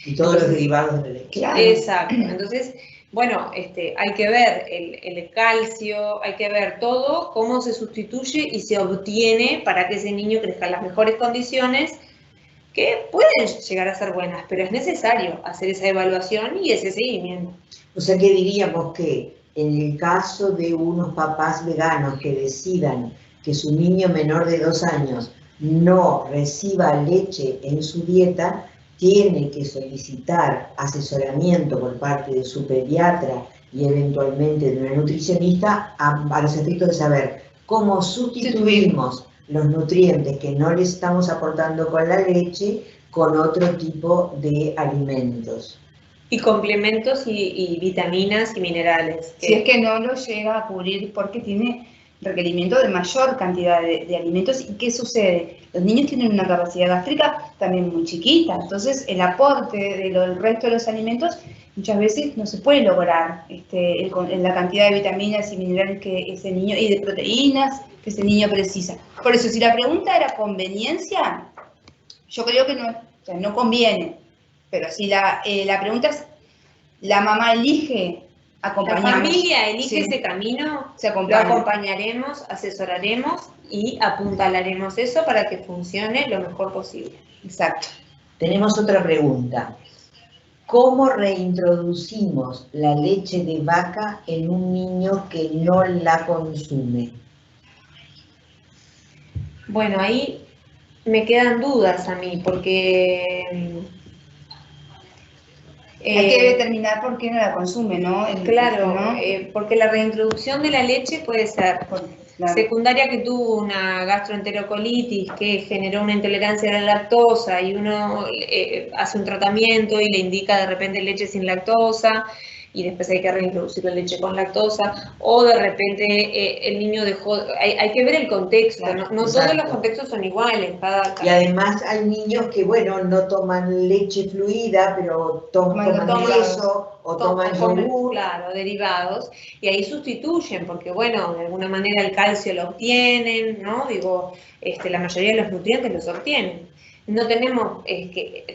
Y todos los derivados de la leche. Claro. Exacto. Entonces, bueno, hay que ver el calcio, hay que ver todo, cómo se sustituye y se obtiene para que ese niño crezca en las mejores condiciones, que pueden llegar a ser buenas, pero es necesario hacer esa evaluación y ese seguimiento. O sea que diríamos que en el caso de unos papás veganos que decidan que su niño menor de 2 años no reciba leche en su dieta, tiene que solicitar asesoramiento por parte de su pediatra y eventualmente de una nutricionista a los efectos de saber cómo sustituimos los nutrientes que no les estamos aportando con la leche con otro tipo de alimentos. Y complementos y vitaminas y minerales. Si es que no lo llega a cubrir porque tiene requerimiento de mayor cantidad de alimentos. ¿Y qué sucede? Los niños tienen una capacidad gástrica también muy chiquita, entonces el aporte del resto de los alimentos muchas veces no se puede lograr en la cantidad de vitaminas y minerales que ese niño, y de proteínas que ese niño precisa. Por eso, si la pregunta era conveniencia, yo creo que no, o sea, no conviene. Pero si la pregunta es, ¿la mamá elige? Acompañamos. La familia elige Sí. ese camino, Se lo acompaña. acompañaremos, asesoraremos y apuntalaremos eso para que funcione lo mejor posible. Exacto. Tenemos otra pregunta. ¿Cómo reintroducimos la leche de vaca en un niño que no la consume? Bueno, ahí me quedan dudas a mí, porque Hay que determinar por qué no la consume, ¿no? claro, ¿no? porque la reintroducción de la leche puede ser Claro. secundaria, que tuvo una gastroenterocolitis que generó una intolerancia a la lactosa y uno hace un tratamiento y le indica de repente leche sin lactosa y después hay que reintroducir la leche con lactosa, o de repente el niño dejó, hay que ver el contexto, Claro, no todos exacto. los contextos son iguales. Y además hay niños que, bueno, no toman leche fluida, pero toman queso o toman yogur. Claro, derivados, y ahí sustituyen, porque bueno, de alguna manera el calcio lo obtienen, ¿no? Digo, la mayoría de los nutrientes los obtienen. No tenemos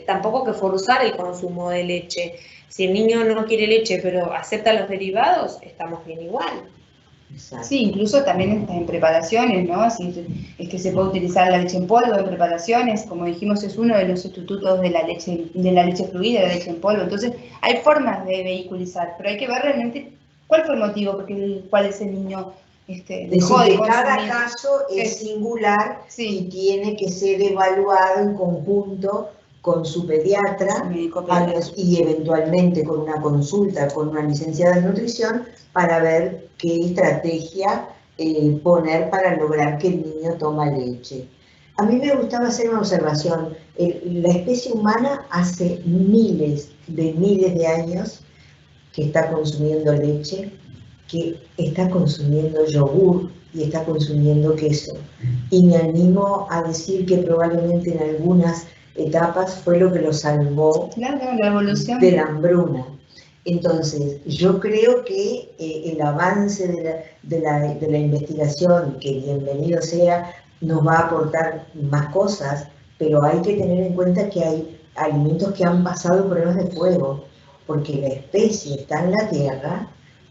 tampoco que forzar el consumo de leche. Si el niño no quiere leche, pero acepta los derivados, estamos bien igual. Exacto. Sí, incluso también en preparaciones, ¿no? Así es que se puede utilizar la leche en polvo en preparaciones, como dijimos, es uno de los sustitutos de la leche fluida, de la leche en polvo. Entonces, hay formas de vehiculizar, pero hay que ver realmente cuál fue el motivo, cuál es el niño dejó de que cada consumir. caso es singular Sí. y tiene que ser evaluado en conjunto con su pediatra, Médico pediatra. y eventualmente con una consulta con una licenciada en nutrición para ver qué estrategia poner para lograr que el niño tome leche. A mí me gustaba hacer una observación. La especie humana hace miles de años que está consumiendo leche, que está consumiendo yogur y está consumiendo queso. Y me animo a decir que probablemente en algunas etapas fue lo que lo salvó Claro, la evolución. de la hambruna. Entonces, yo creo que el avance de la investigación, que bienvenido sea, nos va a aportar más cosas, pero hay que tener en cuenta que hay alimentos que han pasado pruebas de fuego, porque la especie está en la tierra,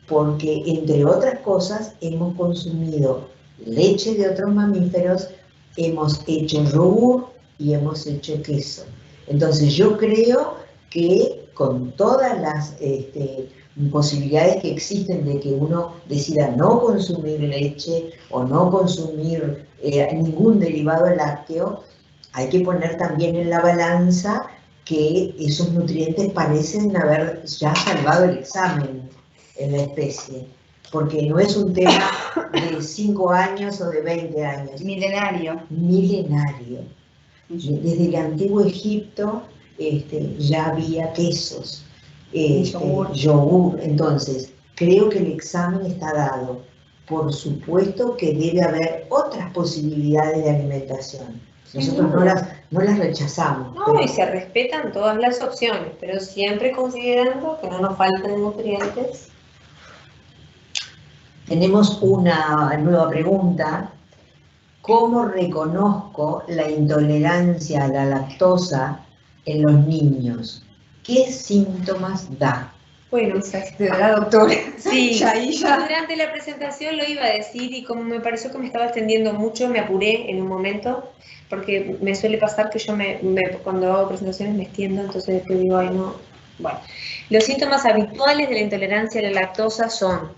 porque entre otras cosas hemos consumido leche de otros mamíferos, hemos hecho yogur y hemos hecho queso. Entonces yo creo que con todas las posibilidades que existen de que uno decida no consumir leche o no consumir ningún derivado lácteo, hay que poner también en la balanza que esos nutrientes parecen haber ya salvado el examen en la especie, porque no es un tema de 5 años o de 20 años. Milenario. Milenario. Desde el antiguo Egipto ya había quesos, yogur. Entonces, creo que el examen está dado. Por supuesto que debe haber otras posibilidades de alimentación. Nosotros no las rechazamos. No, pero y se respetan todas las opciones, pero siempre considerando que no nos falten nutrientes. tenemos una nueva pregunta. ¿Cómo reconozco la intolerancia a la lactosa en los niños? ¿Qué síntomas da? Bueno, De la doctora. sí, Ya. durante la presentación lo iba a decir y como me pareció que me estaba extendiendo mucho, me apuré en un momento, porque me suele pasar que yo cuando hago presentaciones me extiendo, entonces después digo, ay no. Bueno, los síntomas habituales de la intolerancia a la lactosa son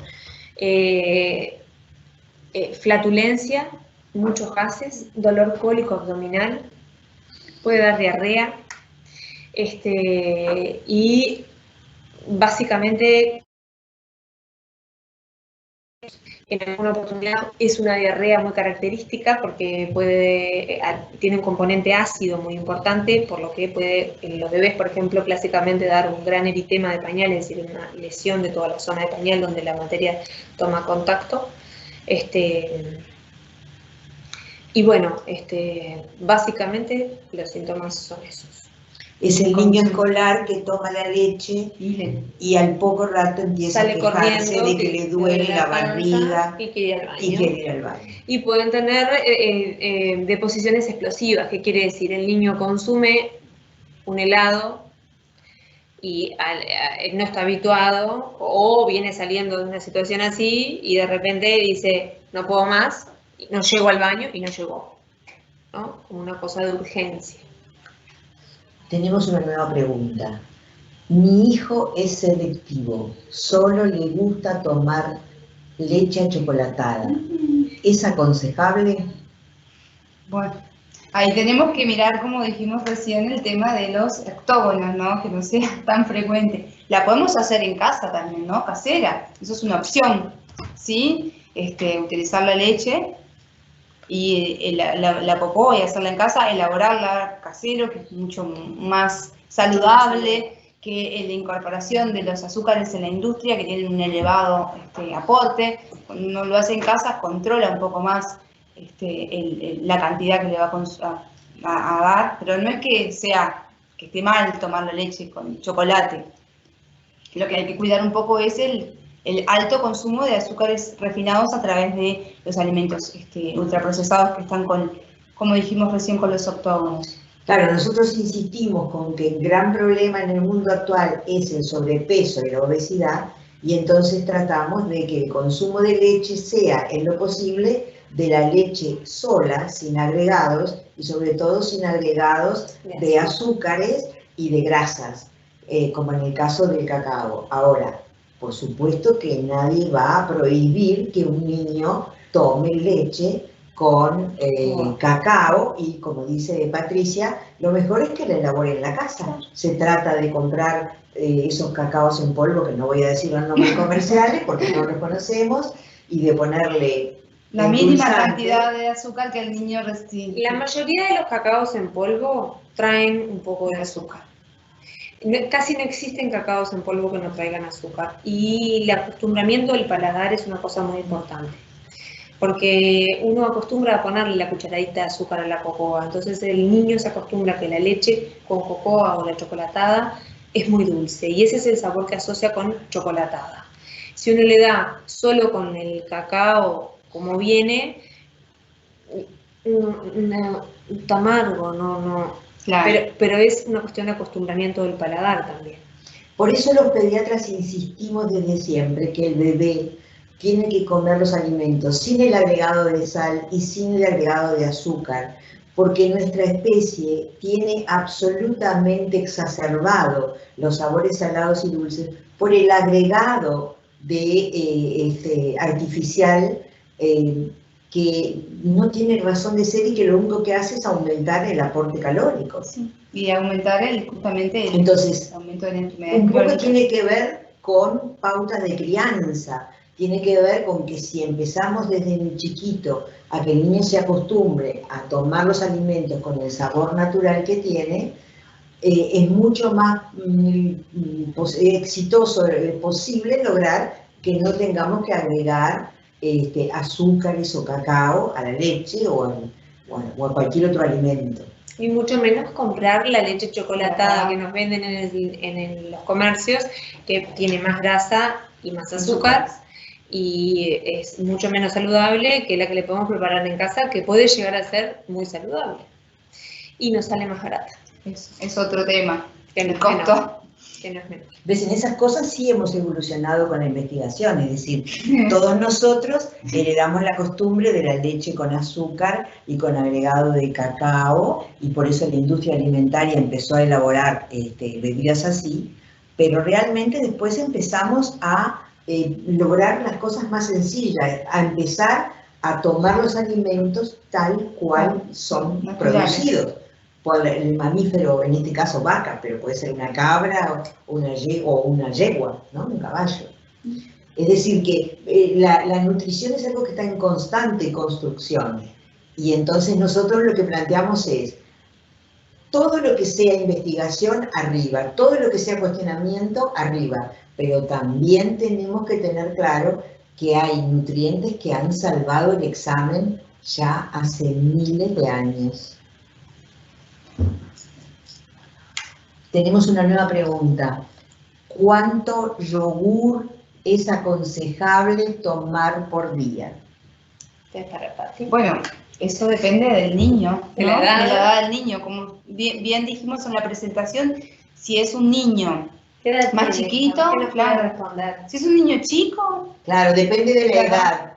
flatulencia, muchos gases, dolor cólico abdominal, puede dar diarrea, y básicamente en alguna oportunidad es una diarrea muy característica porque tiene un componente ácido muy importante, por lo que puede en los bebés, por ejemplo, clásicamente dar un gran eritema de pañal, es decir, una lesión de toda la zona de pañal donde la materia toma contacto. Y bueno, básicamente los síntomas son esos. Es el niño escolar que toma la leche y al poco rato empieza a quejarse de que le duele la barriga y quiere ir al baño. Y pueden tener deposiciones explosivas, que quiere decir, el niño consume un helado y no está habituado o viene saliendo de una situación así y de repente dice, no puedo más, no llego al baño y no llegó, ¿no? Como una cosa de urgencia. Tenemos una nueva pregunta. Mi hijo es selectivo, solo le gusta tomar leche achocolatada. ¿Es aconsejable? Bueno, ahí tenemos que mirar, como dijimos recién, el tema de los octógonos, ¿no? Que no sea tan frecuente. La podemos hacer en casa también, ¿no? Casera. Eso es una opción, ¿sí? Utilizar la leche y la popó y hacerla en casa, elaborarla casero, que es mucho más saludable que la incorporación de los azúcares en la industria, que tienen un elevado aporte. Cuando uno lo hace en casa, controla un poco más la cantidad que le va a dar, pero no es que esté mal tomar la leche con chocolate. Lo que hay que cuidar un poco es el alto consumo de azúcares refinados a través de los alimentos ultraprocesados que están como dijimos recién, con los octógonos. Claro, nosotros insistimos con que el gran problema en el mundo actual es el sobrepeso y la obesidad, y entonces tratamos de que el consumo de leche sea, en lo posible, de la leche sola, sin agregados, y sobre todo sin agregados de azúcares y de grasas, como en el caso del cacao. Ahora, por supuesto que nadie va a prohibir que un niño tome leche con cacao, y como dice Patricia, lo mejor es que la elabore en la casa. Se trata de comprar esos cacaos en polvo, que no voy a decir los nombres comerciales porque no los conocemos, y de ponerle la mínima cantidad de azúcar que el niño recibe. La mayoría de los cacaos en polvo traen un poco de azúcar. Casi no existen cacaos en polvo que no traigan azúcar, y el acostumbramiento del paladar es una cosa muy importante, porque uno acostumbra a ponerle la cucharadita de azúcar a la cocoa, entonces el niño se acostumbra a que la leche con cocoa o la chocolatada es muy dulce, y ese es el sabor que asocia con chocolatada. Si uno le da solo con el cacao como viene, un amargo, no. Claro. Pero es una cuestión de acostumbramiento del paladar también. Por eso los pediatras insistimos desde siempre que el bebé tiene que comer los alimentos sin el agregado de sal y sin el agregado de azúcar, porque nuestra especie tiene absolutamente exacerbado los sabores salados y dulces por el agregado de artificial que no tiene razón de ser y que lo único que hace es aumentar el aporte calórico. Sí, y aumentar justamente el aumento de la enfermedad. Un poco tiene que ver con pautas de crianza, tiene que ver con que si empezamos desde muy chiquito a que el niño se acostumbre a tomar los alimentos con el sabor natural que tiene, es mucho más exitoso posible lograr que no tengamos que agregar azúcares o cacao a la leche o a cualquier otro alimento. Y mucho menos comprar la leche chocolatada que nos venden en los comercios, que tiene más grasa y más azúcar, y es mucho menos saludable que la que le podemos preparar en casa, que puede llegar a ser muy saludable. Y nos sale más barata. Es otro tema, el costo. ¿Ves? En esas cosas sí hemos evolucionado con la investigación, es decir, todos nosotros heredamos la costumbre de la leche con azúcar y con agregado de cacao, y por eso la industria alimentaria empezó a elaborar bebidas así, pero realmente después empezamos a lograr las cosas más sencillas, a empezar a tomar los alimentos tal cual son producidos por el mamífero, en este caso vaca, pero puede ser una cabra o una yegua, ¿no? Un caballo. Es decir, que la nutrición es algo que está en constante construcción, y entonces nosotros lo que planteamos es todo lo que sea investigación arriba, todo lo que sea cuestionamiento arriba, pero también tenemos que tener claro que hay nutrientes que han salvado el examen ya hace miles de años. Tenemos una nueva pregunta. ¿Cuánto yogur es aconsejable tomar por día? Bueno, eso depende del niño, ¿no? De la edad. De la edad del niño. Como bien dijimos en la presentación, si es un niño ¿Qué edad más tiene? chiquito, ¿Qué nos puede claro. responder? Si es un niño chico, Claro, depende de la Claro. edad.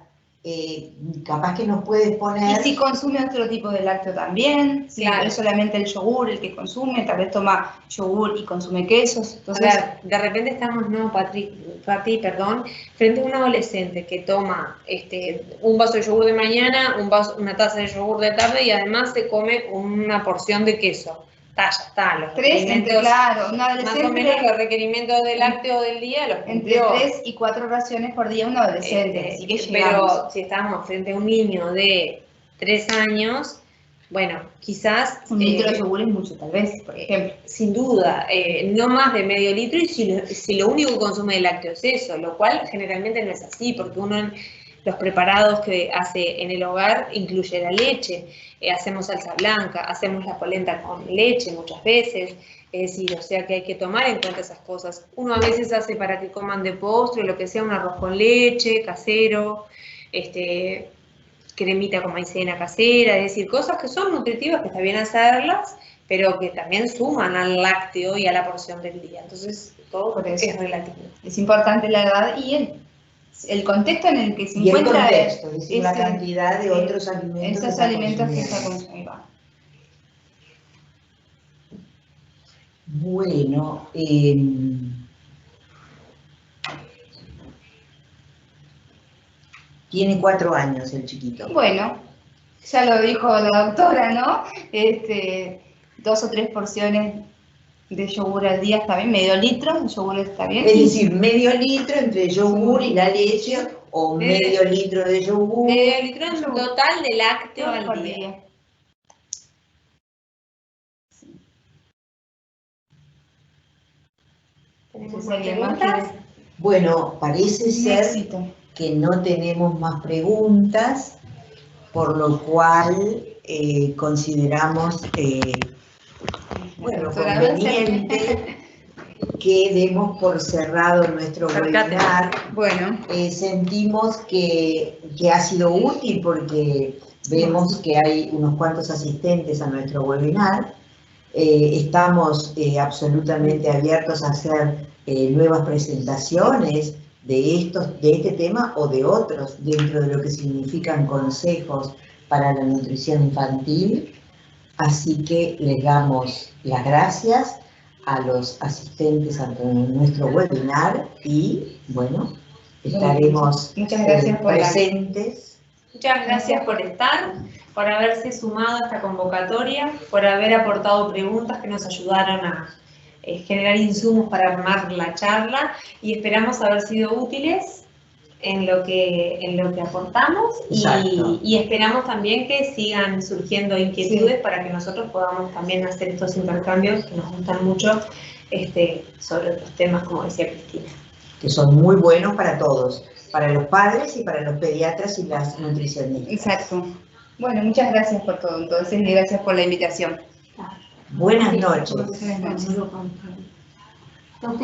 Capaz que nos puedes y poner... si consume otro tipo de lácteo también, si Claro. es solamente el yogur el que consume, tal vez toma yogur y consume quesos. A Entonces, ver, de repente estamos, no, Pati, perdón, frente a un adolescente que toma un vaso de yogur de mañana, una taza de yogur de tarde y además se come una porción de queso. Ya está, los requerimientos, claro, un más adolescente o menos los requerimientos de lácteo del día los entre cumplió. 3 y 4 raciones por día un adolescente, así que llegamos. Pero si estamos frente a un niño de 3 años, bueno, quizás... Un litro de yogur es mucho, tal vez, por ejemplo. Sin duda, no más de medio litro y si lo único que consume de lácteo es eso, lo cual generalmente no es así, porque uno los preparados que hace en el hogar incluye la leche, hacemos salsa blanca, hacemos la polenta con leche muchas veces, es decir, o sea que hay que tomar en cuenta esas cosas. Uno a veces hace para que coman de postre, lo que sea, un arroz con leche, casero, cremita con maicena casera, es decir, cosas que son nutritivas, que está bien hacerlas, pero que también suman al lácteo y a la porción del día. Entonces, todo Por eso. es relativo. Es importante la edad y el contexto en el que se Y el encuentra contexto, es decir, la ese- cantidad de otros alimentos. esos está alimentos que está consumiendo. consumiendo. Bueno, tiene 4 años el chiquito. Bueno, ya lo dijo la doctora, ¿no? 2 o 3 porciones de yogur al día está bien, medio litro de yogur está bien. Es decir, medio litro entre yogur y la leche, o medio litro de yogur. Medio litro en total de lácteo al por día. día. ¿Tenemos Esa sería más más preguntas? Bueno, parece Un ser éxito. que no tenemos más preguntas, por lo cual consideramos Doctora, conveniente que demos por cerrado nuestro webinar. Bueno, Sentimos que ha sido útil porque vemos que hay unos cuantos asistentes a nuestro webinar. Estamos absolutamente abiertos a hacer nuevas presentaciones de este tema o de otros dentro de lo que significan consejos para la nutrición infantil. Así que les damos las gracias a los asistentes a nuestro webinar y, bueno, estaremos muchas gracias por presentes. Muchas gracias por estar, por haberse sumado a esta convocatoria, por haber aportado preguntas que nos ayudaron a generar insumos para armar la charla y esperamos haber sido útiles en lo que aportamos y esperamos también que sigan surgiendo inquietudes para que nosotros podamos también hacer estos intercambios que nos gustan mucho sobre otros temas, como decía Cristina. Que son muy buenos para todos, para los padres y para los pediatras y las nutricionistas. exacto. Bueno, muchas gracias por todo entonces y gracias por la invitación. Buenas noches. Buenas noches.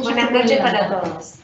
Buenas noches para todos.